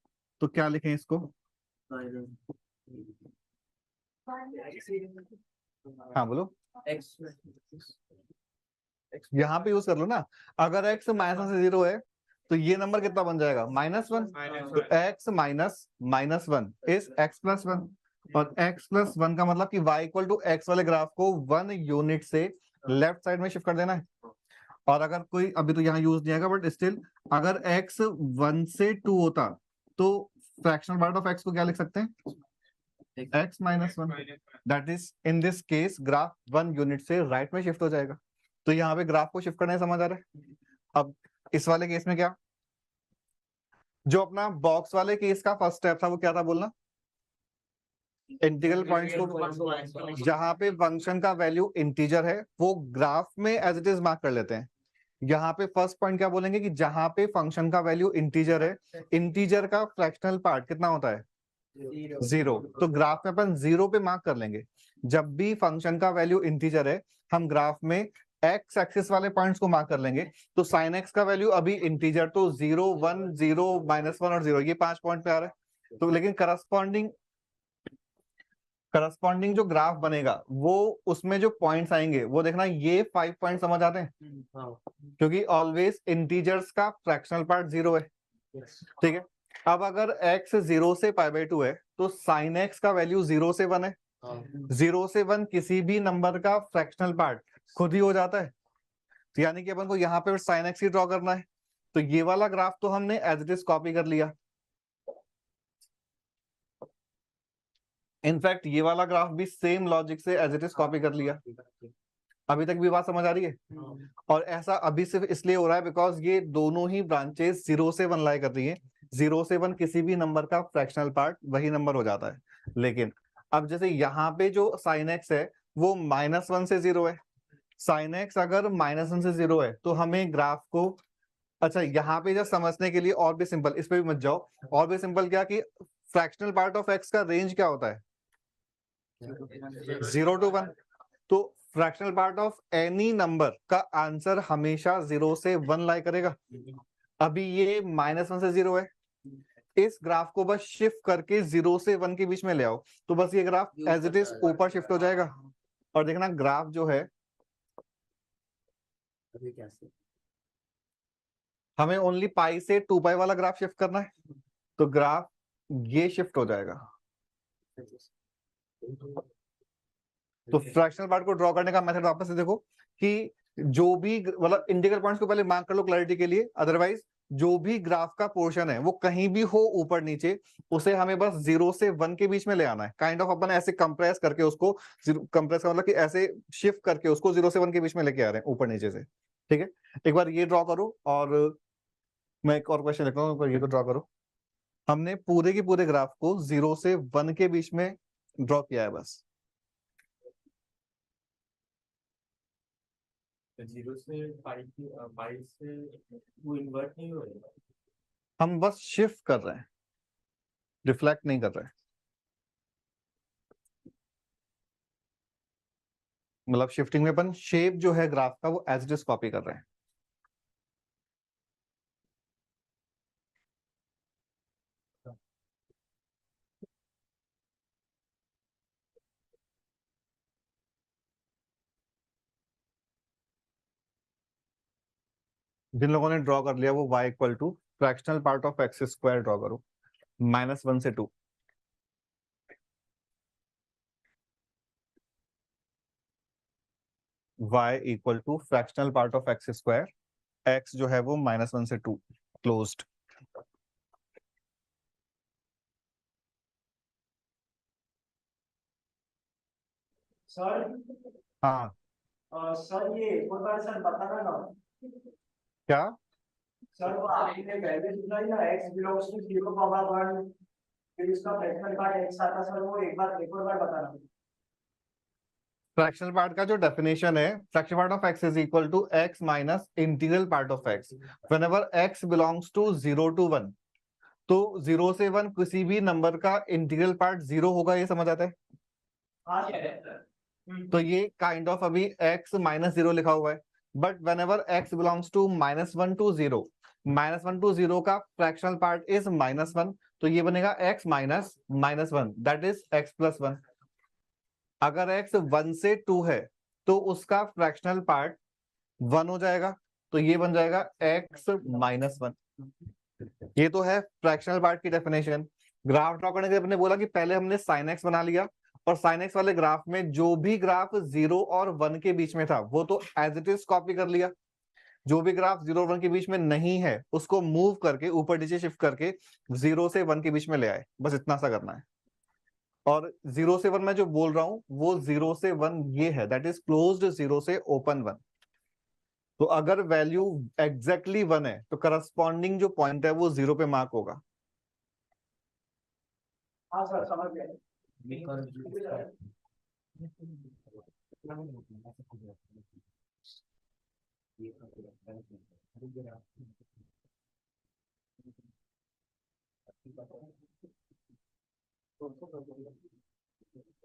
तो क्या लिखें इसको? हाँ बोलो, यहाँ पे यूज कर लो ना। अगर x -1 से 0 है तो ये नंबर कितना बन जाएगा? -1। तो x -1 इज x+1, और x+1 का मतलब कि y = x वाले ग्राफ को 1 यूनिट से लेफ्ट साइड में शिफ्ट कर देना है। और अगर कोई, अभी तो यहाँ यूज नहीं आएगा बट स्टिल, अगर x 1 से 2 होता तो फ्रैक्शनल पार्ट ऑफ x को क्या लिख सकते हैं? x -1। That is in this case graph 1 unit से राइट में शिफ्ट हो जाएगा। तो यहाँ पे ग्राफ को शिफ्ट करने समझ आ रहा है। अब इस वाले केस में क्या, जो अपना बॉक्स वाले केस का फर्स्ट स्टेप था वो क्या था बोलना? इंटीग्रल पॉइंट्स को, जहां पे फंक्शन का वैल्यू इंटीजर है वो ग्राफ में एज इट इज मार्क कर लेते हैं। यहाँ पे फर्स्ट पॉइंट क्या बोलेंगे कि जहां पे फंक्शन का वैल्यू इंटीजर है, इंटीजर का फ्रैक्शनल पार्ट कितना होता है? 0। तो ग्राफ में अपन 0 पे मार्क कर लेंगे। जब भी फंक्शन का वैल्यू इंटीजर है हम ग्राफ में एक्स एक्सिस वाले पॉइंट्स को मार्क कर लेंगे, तो साइन एक्स का वैल्यू अभी इंटीजर तो 0 1 0 -1 और 0 ये 5 पॉइंट पे आ रहा है। तो लेकिन करस्पॉन्डिंग जो ग्राफ बनेगा वो उसमें जो पॉइंट्स आएंगे वो देखना, ये 5 पॉइंट समझ आते हैं हाँ क्योंकि ऑलवेज इंटीजर्स का फ्रैक्शनल पार्ट 0 है। yes. ठीक है, अब अगर x 0 से π/2 है तो साइन x का वैल्यू 0 से 1 है। हाँ 0 से 1 किसी भी नंबर का फ्रैक्शनल पार्ट खुद ही हो जाता है, तो यानी कि अपन को यहाँ पे साइन एक्स ही ड्रॉ करना है। तो ये वाला ग्राफ तो हमने एज इट इज कॉपी कर लिया। इनफैक्ट ये वाला ग्राफ भी सेम लॉजिक से एज इट इज कॉपी कर लिया। अभी तक भी बात समझ आ रही है? और ऐसा अभी सिर्फ इसलिए हो रहा है बिकॉज ये दोनों ही ब्रांचेस 0 से 1 लाई कर रही है। 0 से 1 किसी भी नंबर का फ्रैक्शनल पार्ट वही नंबर हो जाता है। लेकिन अब जैसे यहाँ पे जो साइन एक्स है वो -1 से 0 है। साइन एक्स अगर -1 से 0 है तो हमें ग्राफ को, अच्छा यहाँ पे जब समझने के लिए और भी सिंपल, इस पे भी मत जाओ, और भी सिंपल क्या कि फ्रैक्शनल पार्ट ऑफ एक्स का रेंज क्या होता है? 0 to 1। तो fractional part of any number का आंसर हमेशा 0 से 1 लाई करेगा। अभी ये -1 से 0 है, इस ग्राफ को बस शिफ्ट करके 0 से 1 के बीच में ले आओ तो बस ये ग्राफ एज इट इज ऊपर शिफ्ट हो जाएगा। और देखना ग्राफ जो है अभी क्या से हमें ओनली पाई से 2π वाला ग्राफ शिफ्ट करना है, तो ग्राफ ये शिफ्ट हो जाएगा। तो फ्रैक्शनल पार्ट को ड्रॉ करने का मेथड वापस से देखो कि जो भी मतलब इंटीग्रल पॉइंट्स को पहले मार्क कर लो क्लैरिटी के लिए, अदरवाइज जो भी ग्राफ का पोर्शन है वो कहीं भी हो ऊपर नीचे उसे हमें बस 0 से 1 के बीच में ले आना है। काइंड ऑफ अपन ऐसे कंप्रेस करके उसको, कंप्रेस का मतलब कि ऐसे शिफ्ट करके उसको 0 से 1 के बीच में लेके आ रहे हैं ऊपर नीचे से। ठीक है, एक बार ये ड्रॉ करो और मैं एक और क्वेश्चन लिखता हूँ, ये तो ड्रॉ करो। हमने पूरे के पूरे ग्राफ को 0 से 1 के बीच में ड्रॉ किया है बस। 0 से पाई से वो इन्वर्ट नहीं हो रहा। हम बस शिफ्ट कर रहे हैं, रिफ्लेक्ट नहीं कर रहे हैं। मतलब शिफ्टिंग में अपन शेप जो है ग्राफ का वो एज इट इज कॉपी कर रहे हैं। जिन लोगों ने ड्रॉ कर लिया वो y equal to fractional part of x square draw करो, -1 से 2। y equal to fractional part of x square, x जो है वो -1 से 2 क्लोज्ड। सर हाँ सर ये एक बार सर बताना ना क्या? सर, वो आपने पहले सुना ही ना x बिलोंग्स टू 0, 1 फिर इसका फ्रैक्शनल पार्ट x आता सर, वो एक और बार बताना। फ्रैक्शनल पार्ट का जो डेफिनेशन है, fractional part of x is equal to x minus integral part of x whenever x belongs to 0 to 1। तो 0 से 1 किसी भी नंबर का इंटीग्रल पार्ट 0 होगा, ये समझ आता है? हाँ सर। तो ये काइंड ऑफ अभी x -0 लिखा हुआ है, but whenever x belongs to -1 to 0, -1 to 0 का फ्रैक्शनल पार्ट इज -1, तो ये बनेगा x minus -1 that is x plus 1। अगर x 1 से 2 है तो उसका फ्रैक्शनल पार्ट 1 हो जाएगा, तो ये बन जाएगा x -1। ये तो है फ्रैक्शनल पार्ट की डेफिनेशन। ग्राफ ड्रॉ करने के लिए अपने बोला कि पहले हमने साइन एक्स बना लिया, और साइन एक्स वाले ग्राफ में जो भी ग्राफ 0 और 1 के बीच में था वो तो एज इट इज कॉपी कर लिया। जो भी ग्राफ 0 और 1 के बीच में नहीं है उसको मूव करके ऊपर नीचे शिफ्ट करके 0 से 1 के बीच में ले आए, बस इतना सा करना है। और 0 से 1 मैं जो बोल रहा हूं वो 0 से 1 ये है, दैट इज क्लोज्ड 0 से ओपन 1। तो अगर वैल्यू एग्जैक्टली 1 है तो करस्पॉन्डिंग जो पॉइंट है वो 0 पे मार्क होगा। हाँ सर, समझ गए।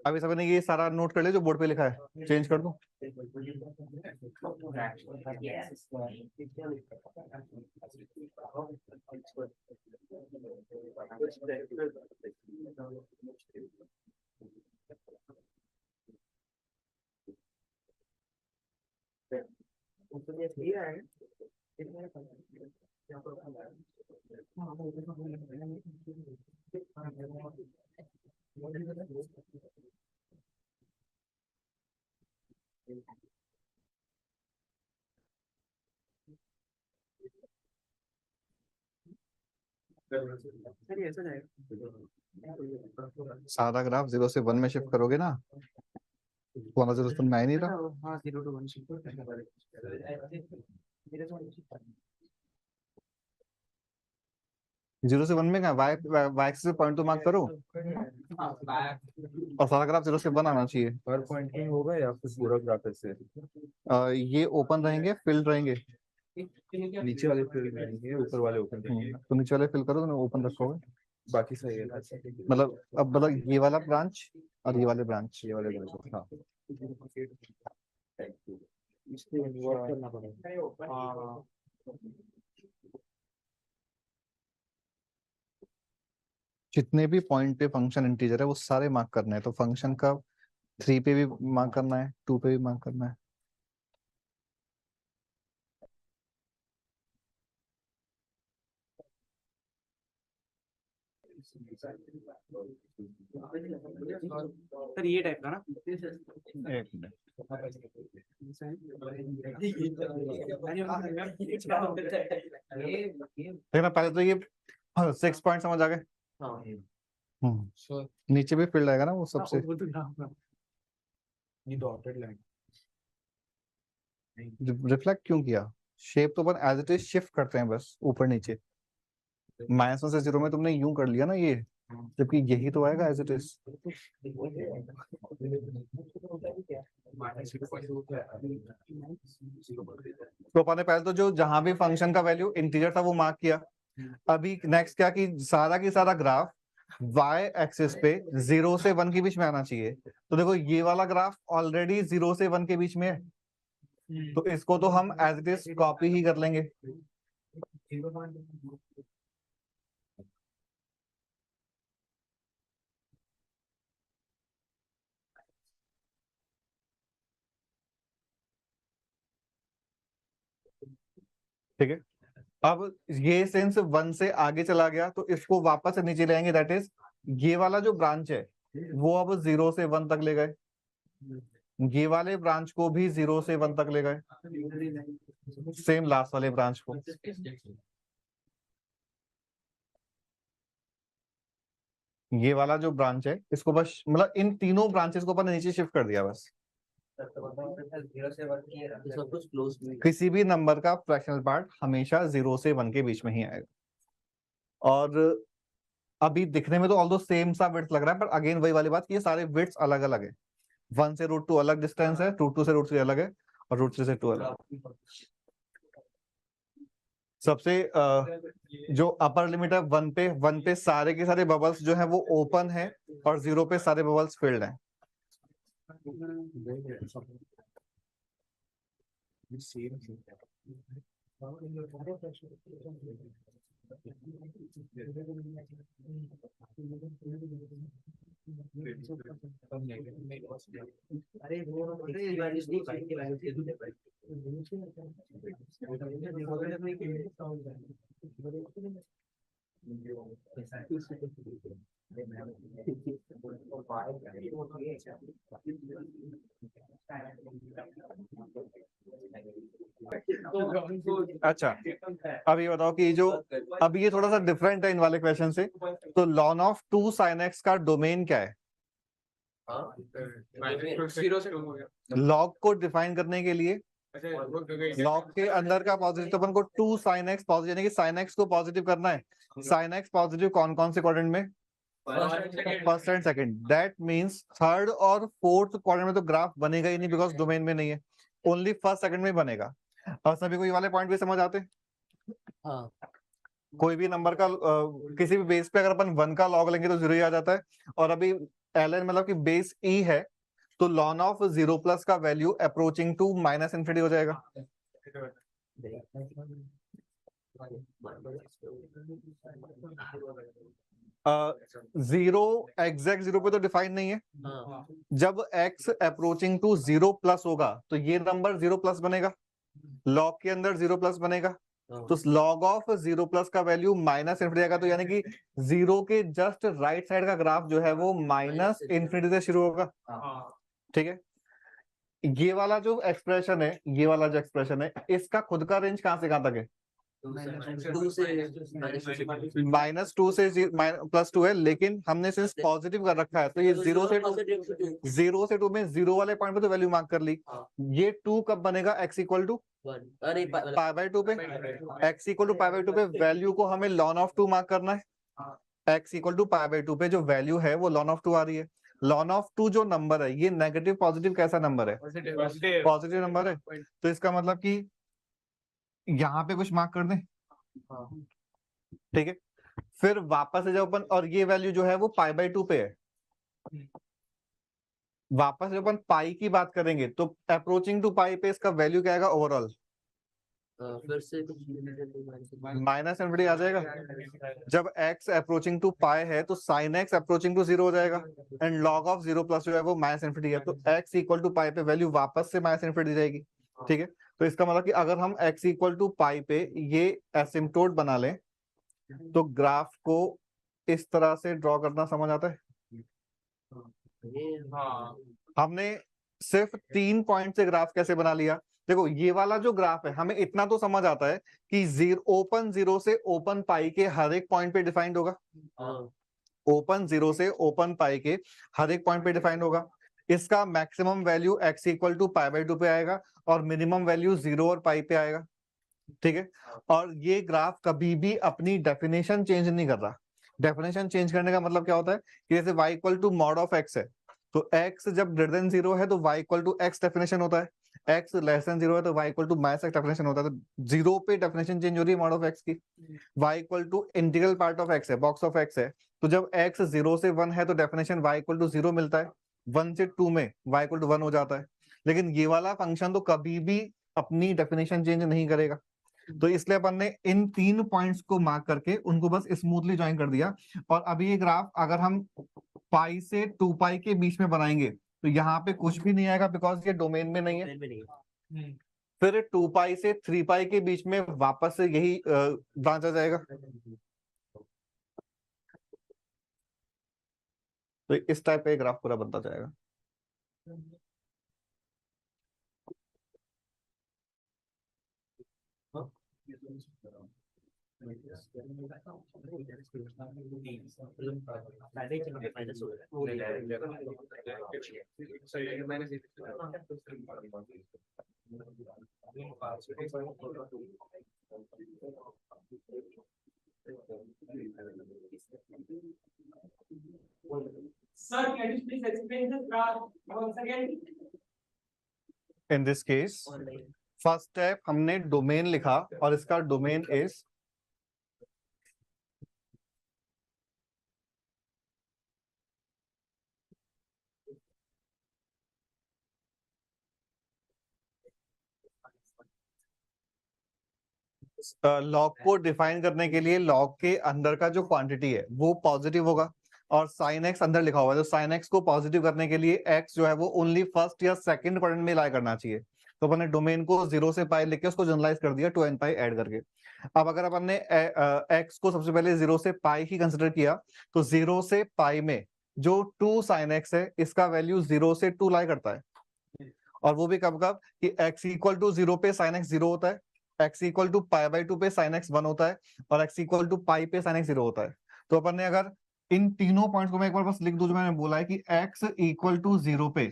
अभी सबने ये सारा नोट कर लिया जो बोर्ड पे लिखा है, चेंज कर दूं? सारा ग्राफ 0 से 1 में शिफ्ट करोगे ना, तो 0 से 1 में आ ही नहीं रहा। हाँ 0 to 1 0 से 1 में क्या, वाई वाई एक्सिस पे पॉइंट तो मार्क करो, और सारा ग्राफ 0 से 1 आना चाहिए। पर पॉइंटिंग होगा या फिर पूरा ग्राफ ऐसे? ये ओपन रहेंगे, फिल्ड रहेंगे। नीचे वाले फील्ड रहेंगे, ऊपर वाले ओपन रहेंगे, तो नीचे वाले फिल करो, तो ओपन रखोगे। बाकी सही है। मतलब अब मतलब ये वाला ब्रांच और ये वाले ब्रांच, ये वाले ग्राफ, हाँ। करना पड़ेगा। जितने भी पॉइंट पे फंक्शन इंटीजर है वो सारे मार्क करना है। तो फंक्शन का 3 पे भी मार्क करना है, 2 पे भी मार्क करना है। सर ये टाइप का ना, एक मिनट, देखना पहले तो ये 6 पॉइंट समझ आ गए। नीचे भी फील्ड आएगा ना वो सबसे। ये डॉटेड लाइन रिफ्लेक्ट क्यों किया? शेप तो अपन एज इट इज शिफ्ट करते हैं बस ऊपर नीचे। -1 से 0 में तुमने यूं कर लिया ना ये, जबकि यही तो आएगा एज इट इज। तो अपन ने पहले तो जो जहां भी फंक्शन का वैल्यू इंटीजर था वो मार्क किया। अभी नेक्स्ट क्या कि सारा की सारा ग्राफ y एक्सिस पे 0 से 1 के बीच में आना चाहिए। तो देखो ये वाला ग्राफ ऑलरेडी 0 से 1 के बीच में है, तो इसको तो हम एज इट इज कॉपी ही कर लेंगे। ठीक है, अब ये सेंस 1 से आगे चला गया तो इसको वापस से नीचे ले आएंगे। दैट इज ये वाला जो ब्रांच है वो अब 0 से 1 तक ले गए, ये वाले ब्रांच को भी 0 से 1 तक ले गए, सेम लास्ट वाले ब्रांच को। ये वाला जो ब्रांच है इसको बस मतलब इन तीनों ब्रांचेस को अपन नीचे शिफ्ट कर दिया बस। सब कुछ क्लोज किसी भी नंबर का फ्रैक्शनल पार्ट हमेशा 0 से 1 के बीच में ही आएगा। और अभी दिखने में तो ऑल्दो सेम सा विड्थ लग रहा है, पर अगेन वही वाली बात, ये सारे विड्थ अलग अलग है। 1 से √2 अलग डिस्टेंस है, √2 से √3 अलग है, और √3 से 2 अलग। सबसे जो अपर लिमिट है 1 पे सारे के सारे बबल्स जो है वो ओपन है, और 0 पे सारे बबल्स फिल्ड हैं। अरे वो वैल्यूज नहीं पाएंगे, वैल्यूज दे दूंगे भाई। अच्छा, अब ये बताओ कि जो अब ये थोड़ा सा डिफरेंट है इन वाले क्वेश्चन से। तो ln ऑफ 2 sin x का डोमेन क्या है? लॉग को डिफाइन करने के लिए लॉग के अंदर का पॉजिटिव, तो अपन को 2 sin x पॉजिटिव, यानी कि sin x को पॉजिटिव करना है। sin x पॉजिटिव कौन कौन से क्वाड्रेंट में? First and second. That means third और फोर्थ क्वाड्रेंट में तो ग्राफ बनेगा ही नहीं, बिकॉज डोमेन में नहीं है। ओनली फर्स्ट सेकंड में बनेगा। और सभी को ये वाले पॉइंट भी समझ आते हैं? हाँ, कोई भी नंबर का किसी भी बेस पे अगर अपन 1 का लॉग लेंगे तो 0 ही आ जाता है। और अभी ln मतलब कि बेस e है, तो ln ऑफ 0 प्लस का value approaching to minus infinity हो जाएगा। जीरो एग्जैक्ट जीरो पे तो डिफाइन नहीं है, हाँ जब x अप्रोचिंग टू 0 प्लस होगा तो ये नंबर 0 प्लस बनेगा, लॉग के अंदर 0 प्लस बनेगा, तो log ऑफ 0 प्लस का वैल्यू माइनस इन्फिनिटी आएगा, तो यानी कि 0 के जस्ट राइट साइड का ग्राफ जो है वो माइनस इन्फिनिटी से शुरू होगा। ठीक है, ये वाला जो एक्सप्रेशन है, ये वाला जो एक्सप्रेशन है, इसका खुद का रेंज कहां से कहां तक है? 2 से -2 से +2 है, लेकिन हमने सिर्फ पॉजिटिव कर रखा है, तो ये 0 से 2 में 0 वाले पॉइंट पे तो वैल्यू मार्क कर ली। ये 2 कब बनेगा? x इक्वल टू अरे पाई बाई 2 पे, x equal to pi by 2 पे वैल्यू को हमें ln ऑफ 2 मार्क करना है। x equal to pi by 2 पे जो वैल्यू है वो ln ऑफ 2 आ रही है। ln ऑफ 2 जो नंबर है, ये नेगेटिव पॉजिटिव कैसा नंबर है? पॉजिटिव नंबर है, तो इसका मतलब कि यहाँ पे कुछ मार्क कर दें। ठीक है, फिर वापस से जब अपन, और ये वैल्यू जो है वो पाई बाई 2 पे है, वापस जब अपन पाई की बात करेंगे तो अप्रोचिंग टू पाई पे इसका वैल्यू क्या आएगा ओवरऑल? फिर से माइनस इन्फिनिटी आ जाएगा। जब x अप्रोचिंग टू पाई है तो साइन x अप्रोचिंग टू 0 हो जाएगा, एंड log ऑफ 0 प्लस जो है वो माइनस इन्फिनिटी है, तो x इक्वल टू पाई पे वैल्यू वापस से माइनस इन्फिनिटी जाएगी। ठीक है, तो इसका मतलब कि अगर हम x इक्वल टू पाई पे ये एसिम्पटोट बना लें तो ग्राफ को इस तरह से ड्रॉ करना समझ आता है। हमने सिर्फ 3 पॉइंट से ग्राफ कैसे बना लिया? देखो, ये वाला जो ग्राफ है, हमें इतना तो समझ आता है कि ओपन 0 से ओपन पाई के हर एक पॉइंट पे डिफाइंड होगा। ओपन 0 से ओपन पाई के हर एक पॉइंट पे डिफाइंड होगा। इसका maximum value x equal to pi by 2 पे आएगा और मिनिमम वैल्यू 0 और पाई पे आएगा। ठीक है, और ये ग्राफ कभी भी अपनी डेफिनेशन चेंज नहीं कर रहा। डेफिनेशन चेंज करने का मतलब क्या होता है कि जैसे y equal to mod of x है, तो x जब ग्रेटर देन 0 है तो y equal to x definition होता है, x लेस देन 0 है तो y equal to minus x definition होता है। तो 0 पे डेफिनेशन चेंज हो रही है मॉड ऑफ x की। y equal to integral part of x है, बॉक्स ऑफ x है, तो जब x 0 से 1 है तो डेफिनेशन y इक्वल टू 0 मिलता है, 1 से 2 में y इक्वल टू 1 हो जाता है। लेकिन ये वाला फंक्शन तो कभी भी अपनी डेफिनेशन चेंज नहीं करेगा, तो इसलिए अपन ने इन 3 पॉइंट्स को मार्क करके उनको बस स्मूथली ज्वाइन कर दिया। और अभी ये ग्राफ अगर हम पाई से 2 पाई के बीच में बनाएंगे तो यहाँ पे कुछ भी नहीं आएगा, बिकॉज ये डोमेन में नहीं है। फिर 2 पाई से 3 पाई के बीच में वापस से यही ब्रांच आ जाएगा। तो इस टाइप का ग्राफ पूरा बनता जाएगा। Sir, can you please explain this graph once again? In this case first step हमने डोमेन लिखा और इसका डोमेन इज लॉग को डिफाइन करने के लिए लॉग के अंदर का जो क्वांटिटी है वो पॉजिटिव होगा और साइन एक्स अंदर लिखा हुआ है, तो साइन एक्स को पॉजिटिव करने के लिए एक्स जो है वो ओनली फर्स्ट या सेकंड क्वाड्रेंट में लाई करना चाहिए। तो अपन ने डोमेन को 0 से पाई लेके उसको जनरलाइज कर दिया 2n पाई ऐड करके। अब अगर अपन ने एक्स को सबसे पहले 0 से पाई ही कंसिडर किया तो 0 से पाई में जो 2 साइन एक्स है इसका वैल्यू 0 से 2 लाई करता है, और वो भी कब कब कि x इक्वल टू 0 पे साइन एक्स 0 होता है, x equal to pi by 2 पे साइन एक्स 1 होता है और x इक्वल टू पाई पे साइन एक्स 0 होता है। तो अपन ने अगर इन तीनों पॉइंट्स को मैं एक बार बस लिख दूं जो मैंने बोला है कि x इक्वल टू 0 पे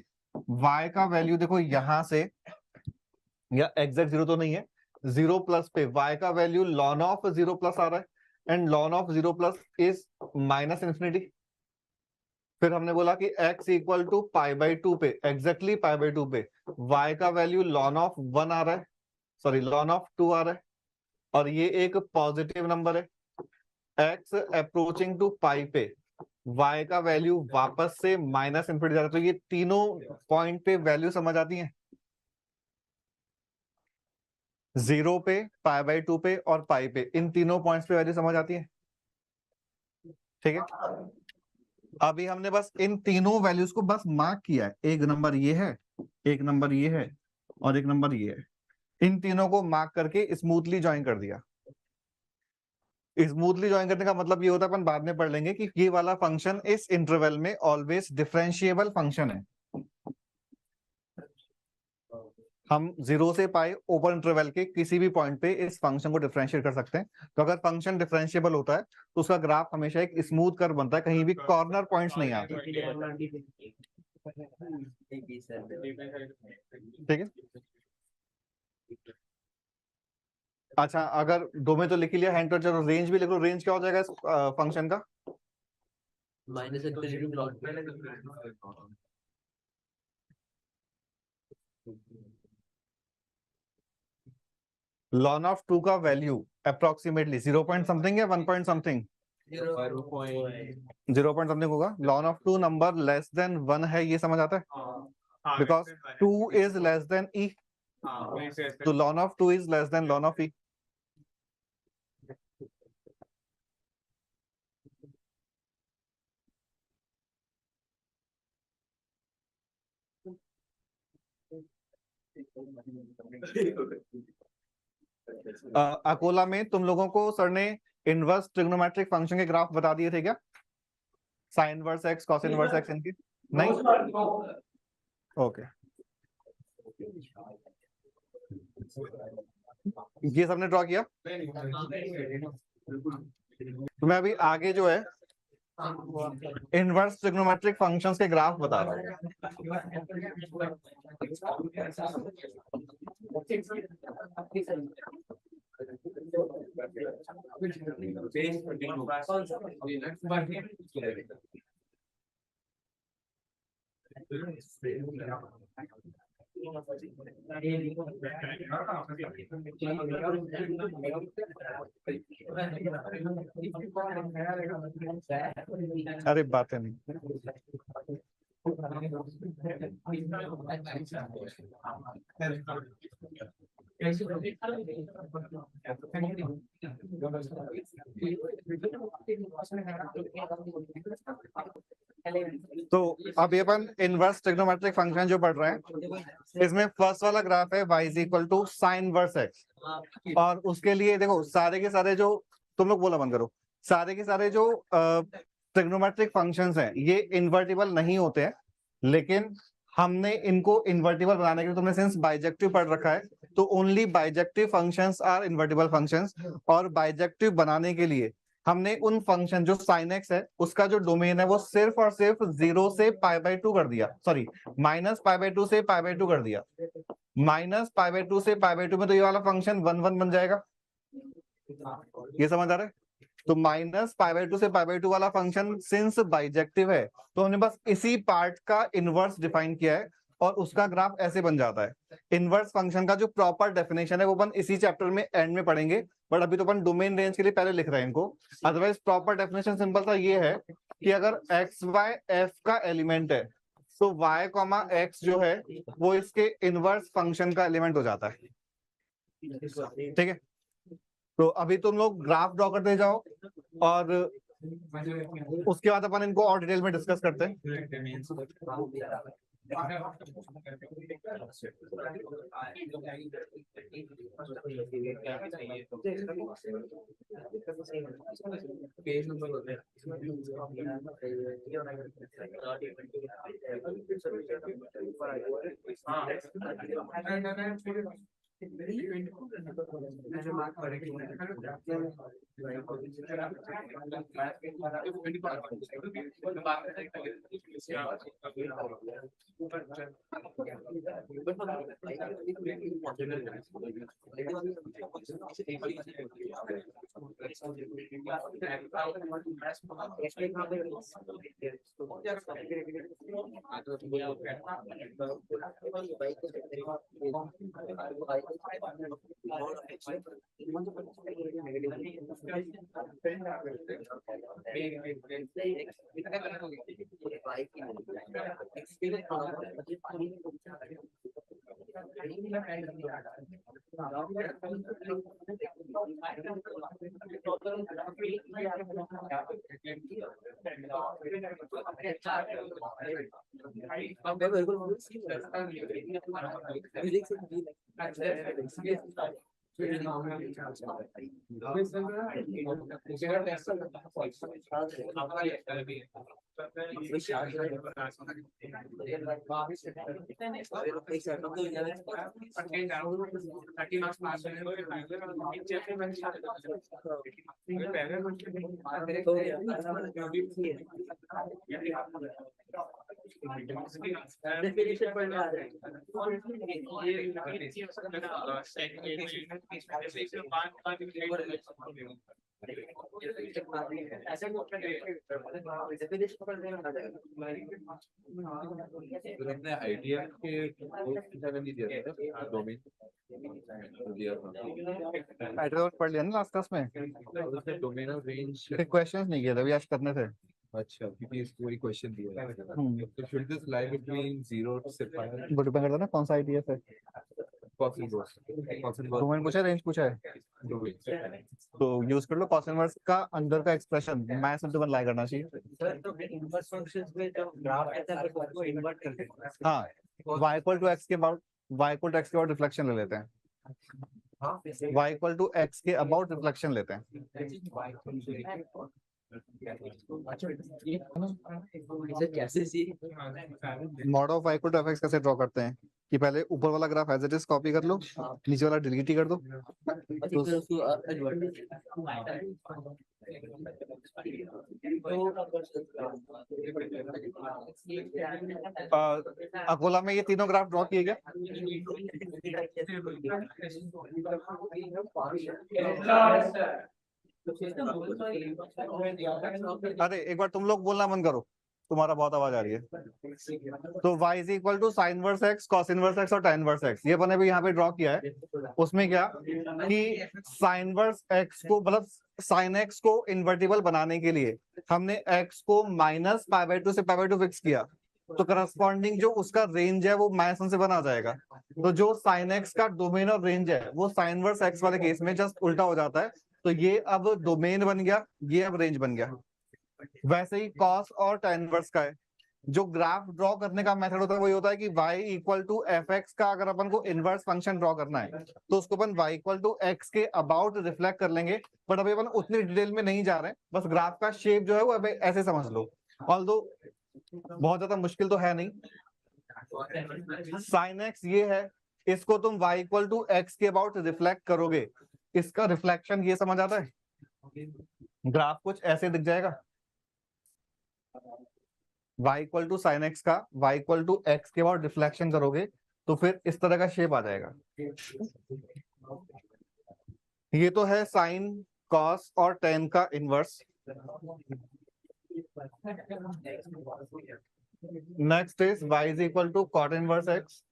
y का वैल्यू देखो यहां से, या एग्जैक्ट 0 तो नहीं है, 0 प्लस पे y का वैल्यू ln ऑफ 0 प्लस आ रहा है and ln of 0 plus is minus infinity. फिर हमने बोला कि x equal to pi by 2 पे, एग्जैक्टली पाई बाई 2 पे y का वैल्यू ln ऑफ 1 आ रहा है, सॉरी ln ऑफ 2 आ रहा है, और ये एक पॉजिटिव नंबर है। x अप्रोचिंग टू पाई पे y का वैल्यू वापस से माइनस इन्फिनिटी जा रहा है, तो ये तीनों पॉइंट पे वैल्यू समझ आती है, 0 पे, π/2 पे और पाई पे, इन तीनों पॉइंट्स पे वैल्यू समझ आती है। ठीक है, अभी हमने बस इन तीनों वैल्यूज को बस मार्क किया है, एक नंबर ये है, एक नंबर ये है और एक नंबर ये है, इन तीनों को मार्क करके स्मूथली ज्वाइन कर दिया। स्मूथली ज्वाइन करने का मतलब ये होता है, अपन बाद में पढ़ लेंगे कि ये वाला फंक्शन इस इंटरवल में ऑलवेज डिफरेंशिएबल फंक्शन है। हम 0 से पाई ओपन इंटरवल के किसी भी पॉइंट पे इस फंक्शन को डिफरेंशिएट कर सकते हैं। तो अगर फंक्शन डिफरेंशिएबल होता है तो उसका ग्राफ हमेशा एक स्मूथ कर्व बनता है, कहीं भी कॉर्नर पॉइंट्स नहीं आते। ठीक है, अच्छा अगर दो में तो लिख ही लिया, हैंड चलो रेंज भी लिख लो, रेंज क्या हो जाएगा इस फंक्शन का? Minus infinity to log ln of 2 का वैल्यू अप्रोक्सीमेटली 0 पॉइंट समथिंग या 1 पॉइंट समथिंग, 0 पॉइंट समथिंग होगा। Ln of 2 number less than 1 है, ये समझ आता है, because 2 is less than e, तो ln of 2 is less than ln of e। Akola में तुम लोगों को सर ने इनवर्स ट्रिग्नोमेट्रिक फंक्शन के ग्राफ बता दिए थे क्या? Sign inverse x, cos inverse x, इनकी नहीं? ओके, ये सबने ड्रॉ किया। तो मैं अभी आगे जो है इनवर्स ट्रिग्नोमेट्रिक फंक्शंस के ग्राफ बता रहा हूँ। अरे बातें नहीं, तो अब ये अपन इनवर्स ट्रिग्नोमेट्रिक फंक्शन जो पढ़ रहे हैं, इसमें फर्स्ट वाला ग्राफ है y is equal to sine inverse x, और उसके लिए देखो सारे के सारे जो, तुम लोग बोला बंद करो, सारे के सारे जो ट्रिग्नोमेट्रिक फंक्शंस हैं ये इन्वर्टिबल नहीं होते हैं, लेकिन हमने इनको इन्वर्टिबल बनाने के लिए, तुमने सिंस बाइजेक्टिव पढ़ रखा है, तो only bijective functions are invertible functions, और बाइजेक्टिव बनाने के लिए हमने उन फंक्शन जो sin x है उसका जो डोमेन है वो सिर्फ और सिर्फ 0 से π/2 कर दिया, सॉरी माइनस π/2 से π/2 कर दिया। माइनस π/2 से π/2 में तो ये वाला फंक्शन 1 1 बन जाएगा, ये समझ आ रहा है? तो माइनस π/2 से π/2 वाला फंक्शन सिंस बाइजेक्टिव है तो हमने बस इसी पार्ट का इनवर्स डिफाइन किया है, और उसका ग्राफ ऐसे बन जाता है। इनवर्स फंक्शन का जो प्रॉपर डेफिनेशन है वो अपन इसी चैप्टर में एंड में पढ़ेंगे, बट अभी तो अपन डोमेन रेंज के लिए पहले लिख रहे हैं इनको। अदरवाइज प्रॉपर डेफिनेशन सिंपल सा ये है कि अगर एक्स वाई एफ का एलिमेंट है तो y कॉमा एक्स जो है वो इसके इनवर्स फंक्शन का एलिमेंट हो जाता है। ठीक है, तो अभी तुम लोग ग्राफ ड्रॉ करते जाओ और उसके बाद अपन इनको और डिटेल में डिस्कस करते हैं। फिर हमने आइडिया के वो कितना नहीं दिया था डोमेन दिया था एड्रेस पढ़ लिया ना लास्ट क्लास में, और उसने डोमेन और रेंज क्वेश्चंस नहीं किए थे, अभी आज करने थे। अच्छा क्योंकि इसको वही क्वेश्चन दिया है हम्म। तो शुड दिस लाई बिटवीन 0 से 5 वो डिपेंड करता है ना कौन सा आईटीएफ है। डोमेन पूछा है, रेंज पूछा है, तो यूज कर लो कॉस इनवर्स का अंदर का एक्सप्रेशन मैथ सिंपल लाई करना चाहिए। सर तो इनवर्स फंक्शंस में जब ग्राफ आता है तो उसको इन्वर्ट कर देते हैं। हाँ, y इक्वल टू x के about, y equal to x के अबाउट रिफ्लेक्शन ले लेते हैं, y इक्वल टू x के अबाउट रिफ्लेक्शन लेते हैं। इसे कैसे सी mod of y equal to fx कैसे ड्रॉ करते हैं कि पहले ऊपर वाला graph as it is copy कर लो, नीचे वाला डिलीट ही कर दो। फिर उसको अकोला में ये तीनों ग्राफ ड्रॉ किए गया। अरे एक बार तुम लोग बोलना बंद करो, तुम्हारा बहुत आवाज आ रही है। तो y is equal to sine inverse x, cos inverse x और tan वर्स एक्स, ये अपने भी यहाँ पे ड्रॉ किया है। उसमें क्या कि साइन वर्स एक्स को मतलब साइन एक्स को इन्वर्टिबल बनाने के लिए हमने x को माइनस π/2 से π/2 फिक्स किया, तो करस्पॉन्डिंग जो उसका रेंज है वो -1 से 1 आ जाएगा। तो जो साइन एक्स का डोमेन और रेंज है वो साइन वर्स एक्स वाले केस में जस्ट उल्टा हो जाता है, तो ये अब डोमेन बन गया, ये अब रेंज बन गया। वैसे ही कॉस और tan वर्स का है, जो ग्राफ ड्रॉ करने का मेथड होता है वही होता है कि y equal to F x का अगर अपन को इनवर्स फंक्शन ड्रॉ करना है तो उसको अपन y इक्वल टू एक्स के अबाउट रिफ्लेक्ट कर लेंगे। बट अभी अपन उतनी डिटेल में नहीं जा रहे हैं, बस ग्राफ का शेप जो है वो अभी ऐसे समझ लो, ऑल्दो बहुत ज्यादा मुश्किल तो है नहीं। साइन एक्स ये है, इसको तुम y इक्वल टू एक्स के अबाउट रिफ्लेक्ट करोगे, इसका रिफ्लेक्शन ये समझ आता है, ग्राफ कुछ ऐसे दिख जाएगा। y equal to sine x का y इक्वल टू एक्स के बाद रिफ्लेक्शन करोगे तो फिर इस तरह का शेप आ जाएगा। ये तो है साइन, कॉस और tan का inverse. Next is y is equal to cot inverse x।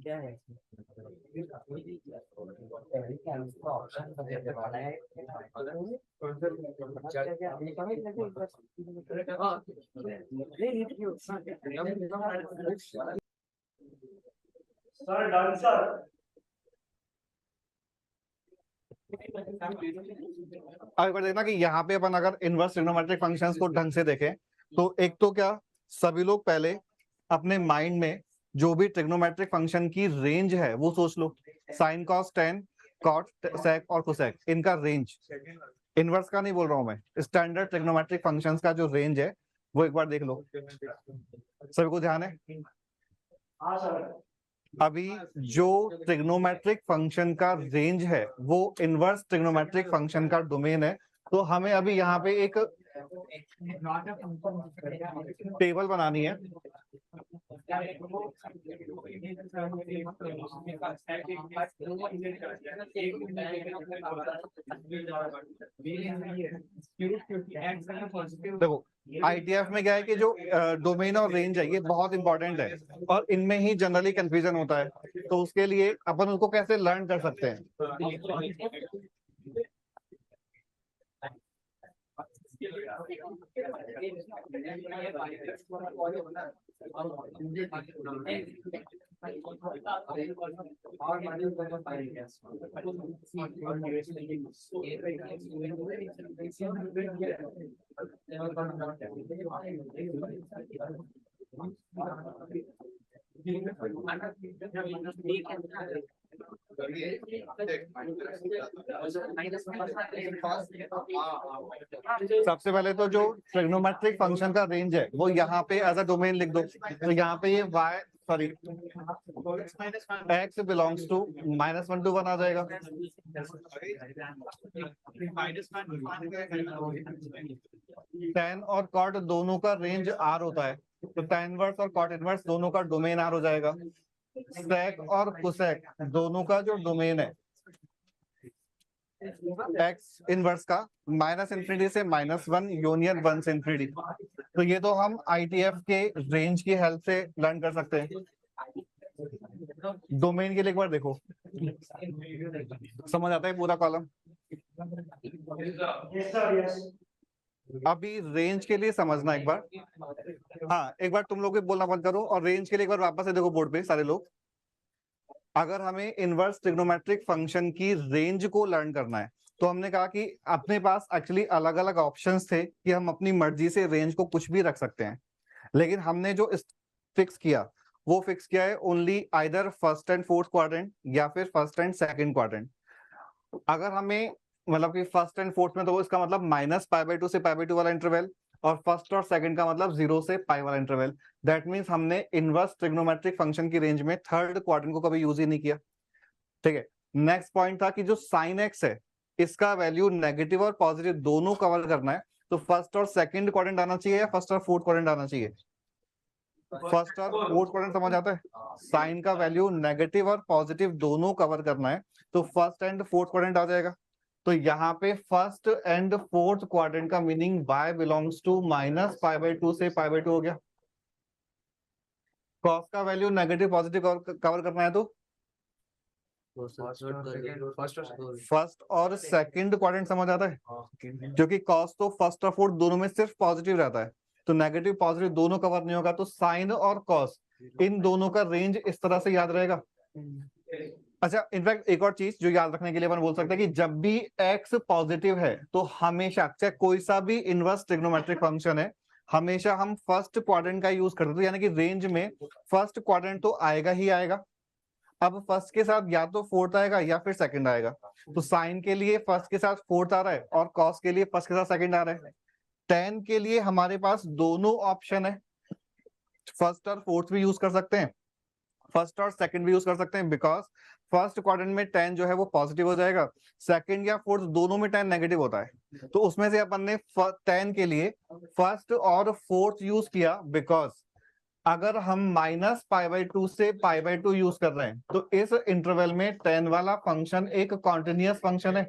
क्या है सर डन सर। अब एक बार देखना कि यहाँ पे अपन अगर इनवर्स ट्रिग्नोमेट्रिक फंक्शंस को ढंग से देखें तो एक तो क्या सभी लोग पहले अपने माइंड में जो भी ट्रिग्नोमेट्रिक फंक्शन की रेंज है वो सोच लो। Sine cos tan cot sec और कोसेक इनका रेंज, इनवर्स का नहीं बोल रहा हूं मैं, स्टैंडर्ड ट्रिग्नोमेट्रिक फंक्शंस का जो रेंज है वो एक बार देख लो। सभी को ध्यान है? हाँ सर। अभी जो ट्रिग्नोमेट्रिक फंक्शन का रेंज है वो इनवर्स ट्रिग्नोमेट्रिक फंक्शन का डोमेन है। तो हमें अभी यहाँ पे एक टेबल बनानी है। देखो आईटीएफ में क्या है कि जो डोमेन और रेंज है ये बहुत इंपॉर्टेंट है और इनमें ही जनरली कंफ्यूजन होता है। तो उसके लिए अपन उसको कैसे लर्न कर सकते हैं? सबसे पहले तो जो ट्रिग्नोमेट्रिक फंक्शन का रेंज है वो यहाँ पे एज अ डोमेन लिख दो। तो यहाँ पे ये y sorry x belongs to -1 to 1 आ जाएगा। tan और cot दोनों का रेंज r होता है तो tan इनवर्स और cot इनवर्स दोनों का डोमेन r हो जाएगा। sec और cosec दोनों का जो डोमेन है x इनवर्स का -∞ से -1 यूनियन 1 से ∞। तो ये तो हम ITF के रेंज की हेल्प से लर्न कर सकते हैं। डोमेन के लिए एक बार देखो, समझ आता है पूरा कॉलम? Yes sir yes. अभी रेंज के लिए समझना एक बार। हाँ एक बार तुम लोग भी बोलना बंद करो और रेंज के लिए एक बार वापस से देखो बोर्ड पे सारे लोग। अगर हमें इनवर्स ट्रिग्नोमेट्रिक फंक्शन की रेंज को लर्न करना है तो हमने कहा कि अपने पास एक्चुअली अलग अलग ऑप्शंस थे कि हम अपनी मर्जी से रेंज को कुछ भी रख सकते हैं, लेकिन हमने जो फिक्स किया वो फिक्स किया है only either first and fourth quadrant या फिर फर्स्ट एंड सेकंड क्वाड्रेंट। अगर हमें मतलब कि फर्स्ट एंड फोर्थ में, तो इसका मतलब -π/2 से π/2 वाला इंटरवल, और फर्स्ट और सेकंड का मतलब 0 से π वाला इंटरवल। दैट मींस हमने इनवर्स ट्रिग्नोमेट्रिक फंक्शन की रेंज में थर्ड क्वाड्रेंट को कभी यूज ही नहीं किया। ठीक है, नेक्स्ट पॉइंट था कि जो sin x है इसका वैल्यू नेगेटिव और पॉजिटिव दोनों कवर करना है, तो फर्स्ट और सेकंड क्वाड्रेंट आना चाहिए या फर्स्ट और फोर्थ क्वाड्रेंट आना चाहिए? फर्स्ट और फोर्थ क्वाड्रेंट समझ आता है, साइन का वैल्यू नेगेटिव और पॉजिटिव दोनों कवर करना है, तो फर्स्ट एंड फोर्थ क्वाड्रेंट आ जाएगा। तो यहाँ पे फर्स्ट एंड फोर्थ क्वाड्रेंट का मीनिंग y बिलोंग्स टू -π/2 से π/2 हो गया। cos का वैल्यू नेगेटिव पॉजिटिव कवर करना है, तो फर्स्ट और सेकंड क्वाड्रेंट समझ आता है, क्योंकि cos तो फर्स्ट और फोर्थ दोनों में सिर्फ पॉजिटिव रहता है, तो नेगेटिव पॉजिटिव दोनों कवर नहीं होगा, तो साइन और cos इन दोनों का रेंज इस तरह से याद रहेगा। अच्छा, इनफैक्ट एक और चीज जो याद रखने के लिए अपन बोल सकते हैं कि जब भी x पॉजिटिव है तो हमेशा, चाहे कोई सा भी इनवर्स ट्रिग्नोमेट्रिक फंक्शन है, हमेशा हम फर्स्ट क्वाड्रेंट का यूज करते हैं, यानी कि रेंज में फर्स्ट क्वाड्रेंट तो आएगा ही आएगा। अब फर्स्ट के साथ या तो फोर्थ आएगा या फिर सेकंड आएगा, तो साइन के लिए फर्स्ट के साथ फोर्थ आ रहा है और कॉस के लिए फर्स्ट के साथ सेकंड आ रहा है। टेन के लिए हमारे पास दोनों ऑप्शन है, फर्स्ट और फोर्थ भी यूज कर सकते हैं, फर्स्ट और सेकंड भी यूज कर सकते हैं, बिकॉज फर्स्ट क्वाड्रेंट में टेन जो है वो पॉजिटिव हो जाएगा, सेकंड या फोर्थ दोनों में टेन नेगेटिव होता है। तो उसमें से अपन ने टेन के लिए फर्स्ट और फोर्थ यूज किया, बिकॉज अगर हम -π/2 से π/2 यूज कर रहे हैं तो इस इंटरवल में टेन वाला फंक्शन एक कॉन्टिन्यूअस फंक्शन है।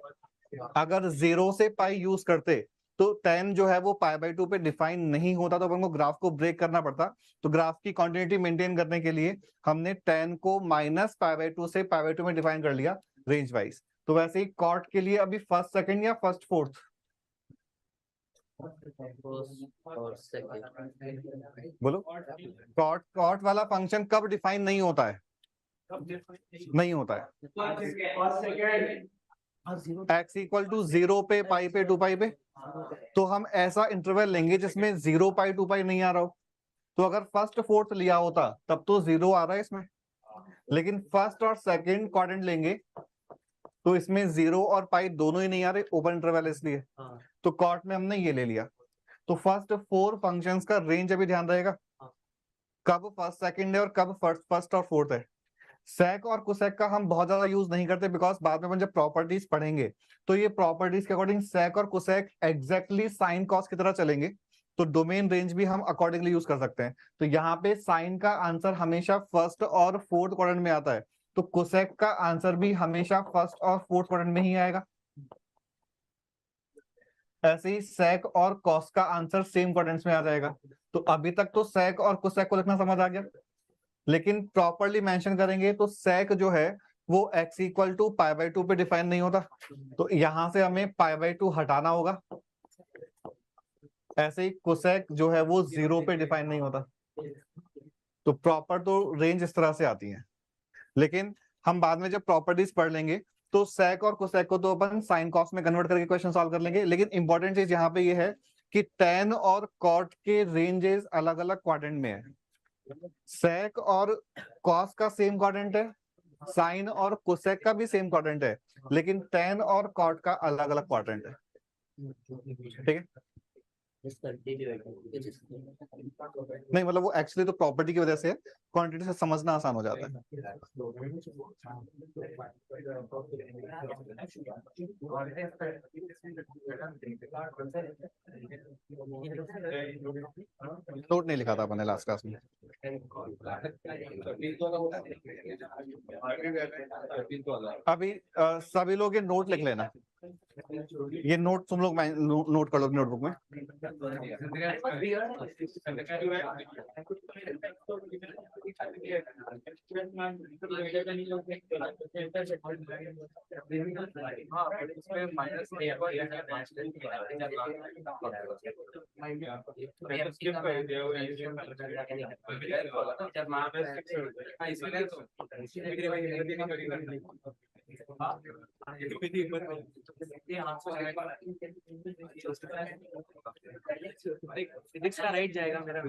अगर 0 से π यूज करते तो टेन जो है वो π/2 पे डिफाइन नहीं होता, तो अपन को ग्राफ को ब्रेक करना पड़ता। तो ग्राफ की कॉन्टिन्यूटी मेंटेन करने के लिए हमने टेन को -π/2 से π/2 में डिफाइन कर लिया रेंज वाइज। तो वैसे ही कॉट के लिए अभी फर्स्ट सेकंड या फर्स्ट फोर्थ बोलो, कॉट वाला फंक्शन कब डिफाइन नहीं होता है? नहीं होता है x = 0 पे, पाई पे, 2 पाई पे, तो हम ऐसा इंटरवल लेंगे जिसमें 0 पाई 2 पाई नहीं आ रहा हो। तो अगर फर्स्ट फोर्थ लिया होता तब तो 0 आ रहा है इसमें, लेकिन फर्स्ट और सेकंड क्वाड्रेंट लेंगे तो इसमें 0 और पाई दोनों ही नहीं आ रहे, ओपन इंटरवल इसलिए। तो कॉट में हमने ये ले लिया। तो फर्स्ट 4 फंक्शंस का रेंज अभी ध्यान रहेगा, कब फर्स्ट सेकंड है और कब फर्स्ट और फोर्थ है। सेक और कुसेक का हम बहुत ज्यादा यूज नहीं करते, बिकॉज बाद में अपन जब प्रॉपर्टीज पढ़ेंगे तो ये प्रॉपर्टीज के अकॉर्डिंग सेक और कुसेक एग्जैक्टली साइन कॉस की तरह चलेंगे, तो डोमेन रेंज भी हम अकॉर्डिंगली यूज कर सकते हैं। तो यहाँ पे साइन का आंसर हमेशा फर्स्ट और फोर्थ क्वाड्रेंट में आता है, तो कुसेक का आंसर भी हमेशा फर्स्ट और फोर्थ क्वाड्रेंट में ही आएगा। ऐसे ही सेक और कॉस का आंसर सेम क्वाड्रेंट्स में आ जाएगा। तो अभी तक तो सेक और कुसेक को लिखना समझ आ गया, लेकिन प्रॉपरली मेंशन करेंगे तो सेक जो है वो x = π/2 पे डिफाइन नहीं होता, तो यहां से हमें π/2 हटाना होगा। ऐसे ही कोसेक जो है वो 0 पे डिफाइन नहीं होता। तो प्रॉपर तो रेंज इस तरह से आती है, लेकिन हम बाद में जब प्रॉपर्टीज पढ़ लेंगे तो सेक और कोसेक को तो अपन साइन कॉस में कन्वर्ट करके क्वेश्चन सॉल्व कर लेंगे। लेकिन इंपॉर्टेंट चीज यहाँ पे ये है कि टेन और कॉट के रेंजेस अलग अलग क्वाड्रेंट में है। सेक और कॉस का सेम क्वाड्रेंट है, साइन और कोसेक का भी सेम क्वाड्रेंट है, लेकिन टेन और कॉट का अलग अलग क्वाड्रेंट है। ठीक है, नहीं मतलब वो एक्चुअली तो प्रॉपर्टी की वजह से क्वांटिटी से समझना आसान हो जाता है। नोट नहीं लिखा था अपने लास्ट क्लास में। अभी सभी लोग ये नोट लिख लेना, ये नोट तुम लोग नोट कर लो नोटबुक में। फिजिक्स का राइट जाएगा मेरा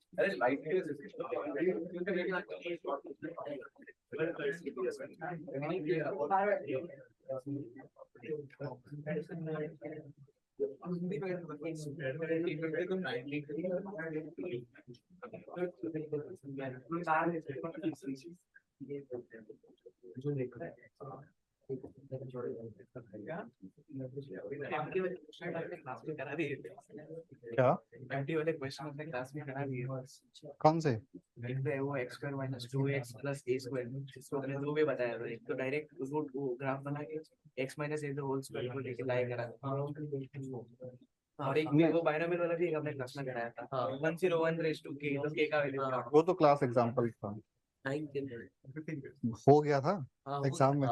अरे लाइट क्या वाले क्वेश्चन अपने क्लास में करा दिए कौन से वो x square minus 2x plus a square इसको हमने दो वे बताया था एक तो डायरेक्ट उसको वो ग्राफ बना के x minus a whole square को लेके लाया करा और एक वो बायनोमियल वाला भी एक हमने क्लास में कराया था 101 रेज़ टू k तो k का वैल्यू क्या वो तो क्लास एग्जांपल था हो गया था एग्जाम में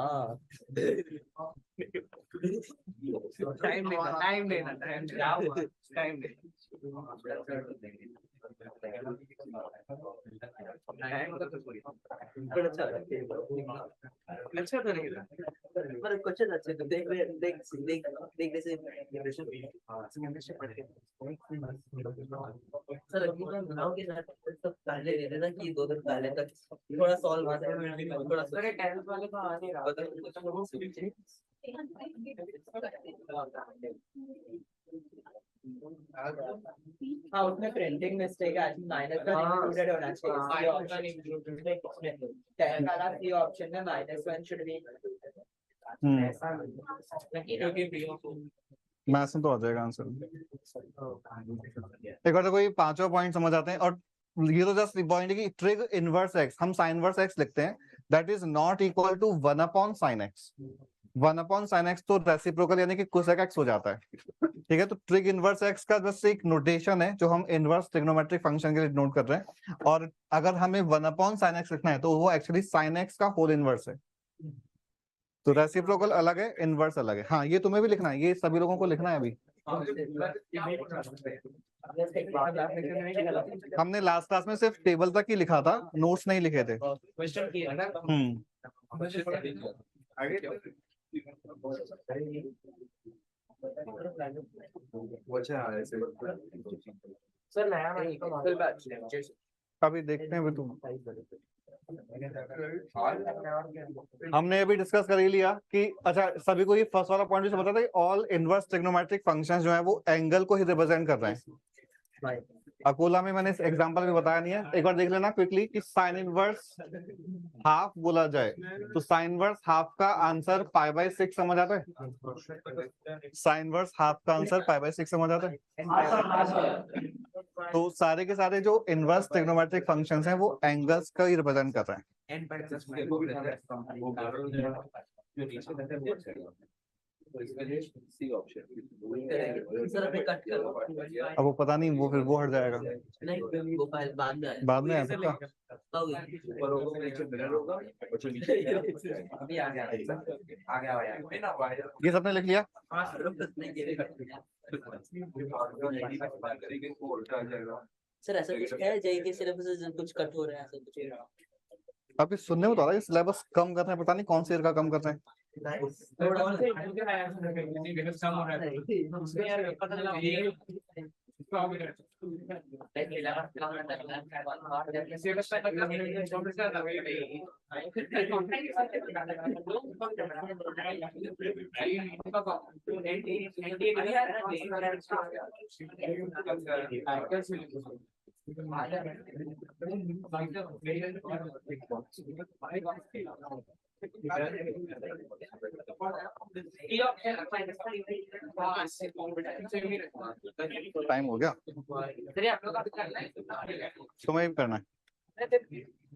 टाइम देना अच्छा तो नहीं था पर कुछ अच्छे तो देख जैसे सर बनाओ के साथ सब पहले दे देना कि 2 दिन पहले तक थोड़ा सॉल्व आता है थोड़ा सर 10th वाले का आ नहीं रहा हाँ उसमें प्रिंटिंग मिस्टेक है माइनस का इंक्लूडेड होना चाहिए ऑप्शन इंक्लूडेड 10 वाला सी ऑप्शन में -1 शुड बी मैथ्स में तो आ जाएगा आंसर एक बार तो कोई पांचों पॉइंट समझ आते हैं और ये तो जस्ट पॉइंट है कि ट्रिग इनवर्स एक्स हम साइन इनवर्स एक्स लिखते हैं that is not equal to 1 upon sine x 1 upon sine x तो रेसिप्रोकल यानी कि कोसेक एक्स हो जाता है ठीक है तो ट्रिग इनवर्स एक्स का जस्ट एक नोटेशन है जो हम इनवर्स ट्रिग्नोमेट्रिक फंक्शन के लिए नोट कर रहे हैं और अगर हमें 1 अपॉन साइन एक्स लिखना है तो वो एक्चुअली साइन एक्स का होल इनवर्स है तो रेसिप्रोकल अलग है इनवर्स अलग है हाँ ये तुम्हें भी लिखना है ये सभी लोगों को लिखना है अभी हमने लास्ट क्लास में सिर्फ टेबल तक ही लिखा था नोट्स नहीं लिखे थे सर नया अभी देखते हैं तुम हमने अभी डिस्कस कर ही लिया कि अच्छा सभी को ये फर्स्ट वाला पॉइंट भी पता था ऑल इनवर्स ट्रिग्नोमेट्रिक फंक्शंस जो है वो एंगल को ही रिप्रेजेंट कर रहे हैं अकोला में मैंने इस एग्जांपल भी बताया नहीं है एक बार देख लेना क्विकली कि साइन इनवर्स हाफ बोला जाए तो साइन इनवर्स हाफ का आंसर π/6 समझ आता है साइन इनवर्स हाफ का आंसर π/6 समझ आता है तो सारे के सारे जो इनवर्स ट्रिग्नोमेट्रिक फंक्शंस हैं वो एंगल्स का ही रिप्रेजेंट कर रहे हैं सी ऑप्शन अब वो पता नहीं वो फिर वो हट जाएगा नहीं वो फाइल बाद में ऐसा ये सबने लिख लिया सर ऐसा कुछ है जेईई के सिलेबस से कुछ कट हो रहा है ऐसा कुछ अभी सुनने में तो आ रहा है सिलेबस कम कर रहे हैं पता नहीं कौन से ईयर का कम कर रहे हैं टाइम हो गया तुम्हें भी करना है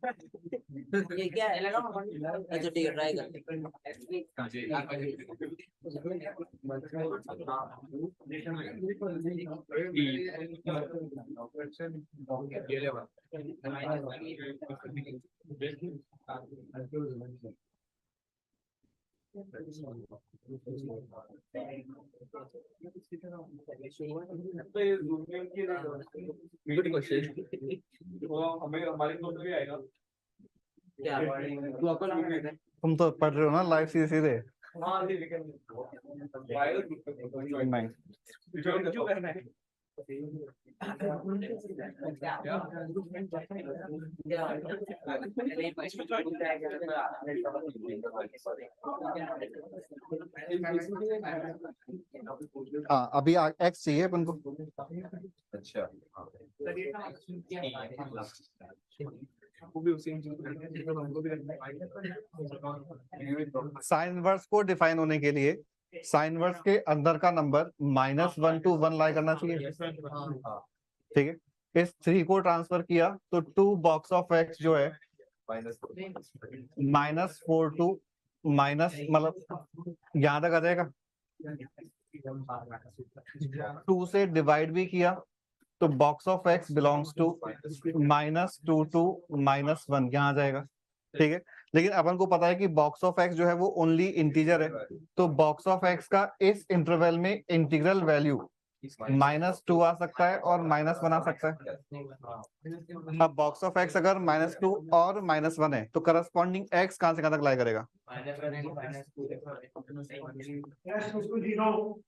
ये क्या है अच्छा ठीक है ट्राई हमें हमारी नोट भी आएगा क्या तू अकल तुम तो पढ़ रहे हो ना लाइव सीधे सीधे। नहीं जो करना है हाँ अभी एक्स चाहिए अपन को। अच्छा साइन इनवर्स को डिफाइन होने के लिए साइन इनवर्स के अंदर का नंबर -1 to 1 लाई करना चाहिए। ठीक है, इस 3 को ट्रांसफर किया तो 2 बॉक्स ऑफ एक्स जो है -4 to माइनस मतलब यहाँ तक आ जाएगा। 2 से डिवाइड भी किया तो box of x belongs to -2 to -1 यहाँ आ जाएगा। ठीक है, लेकिन अपन को पता है कि बॉक्स ऑफ एक्स जो है वो ओनली इंटीजर है, तो बॉक्स ऑफ एक्स का इस इंटरवल में इंटीग्रल वैल्यू -2 आ सकता है और -1 आ सकता है। अब बॉक्स ऑफ एक्स अगर -2 और -1 है तो करस्पॉन्डिंग एक्स कहां से कहां तक लाई करेगा? -2 to 0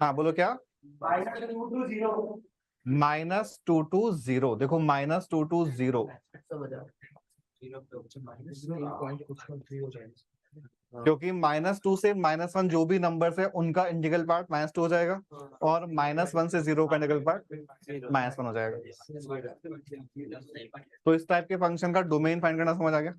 हाँ बोलो क्या? -2 to 0 -2 to 0। देखो -2 to 0 क्योंकि -2 से -1 जो भी नंबर्स है उनका इंटीग्रल पार्ट -2 हो जाएगा और -1 से 0 का इंटीग्रल पार्ट -1 हो जाएगा। तो इस टाइप के फंक्शन का डोमेन फाइंड करना समझ आ गया।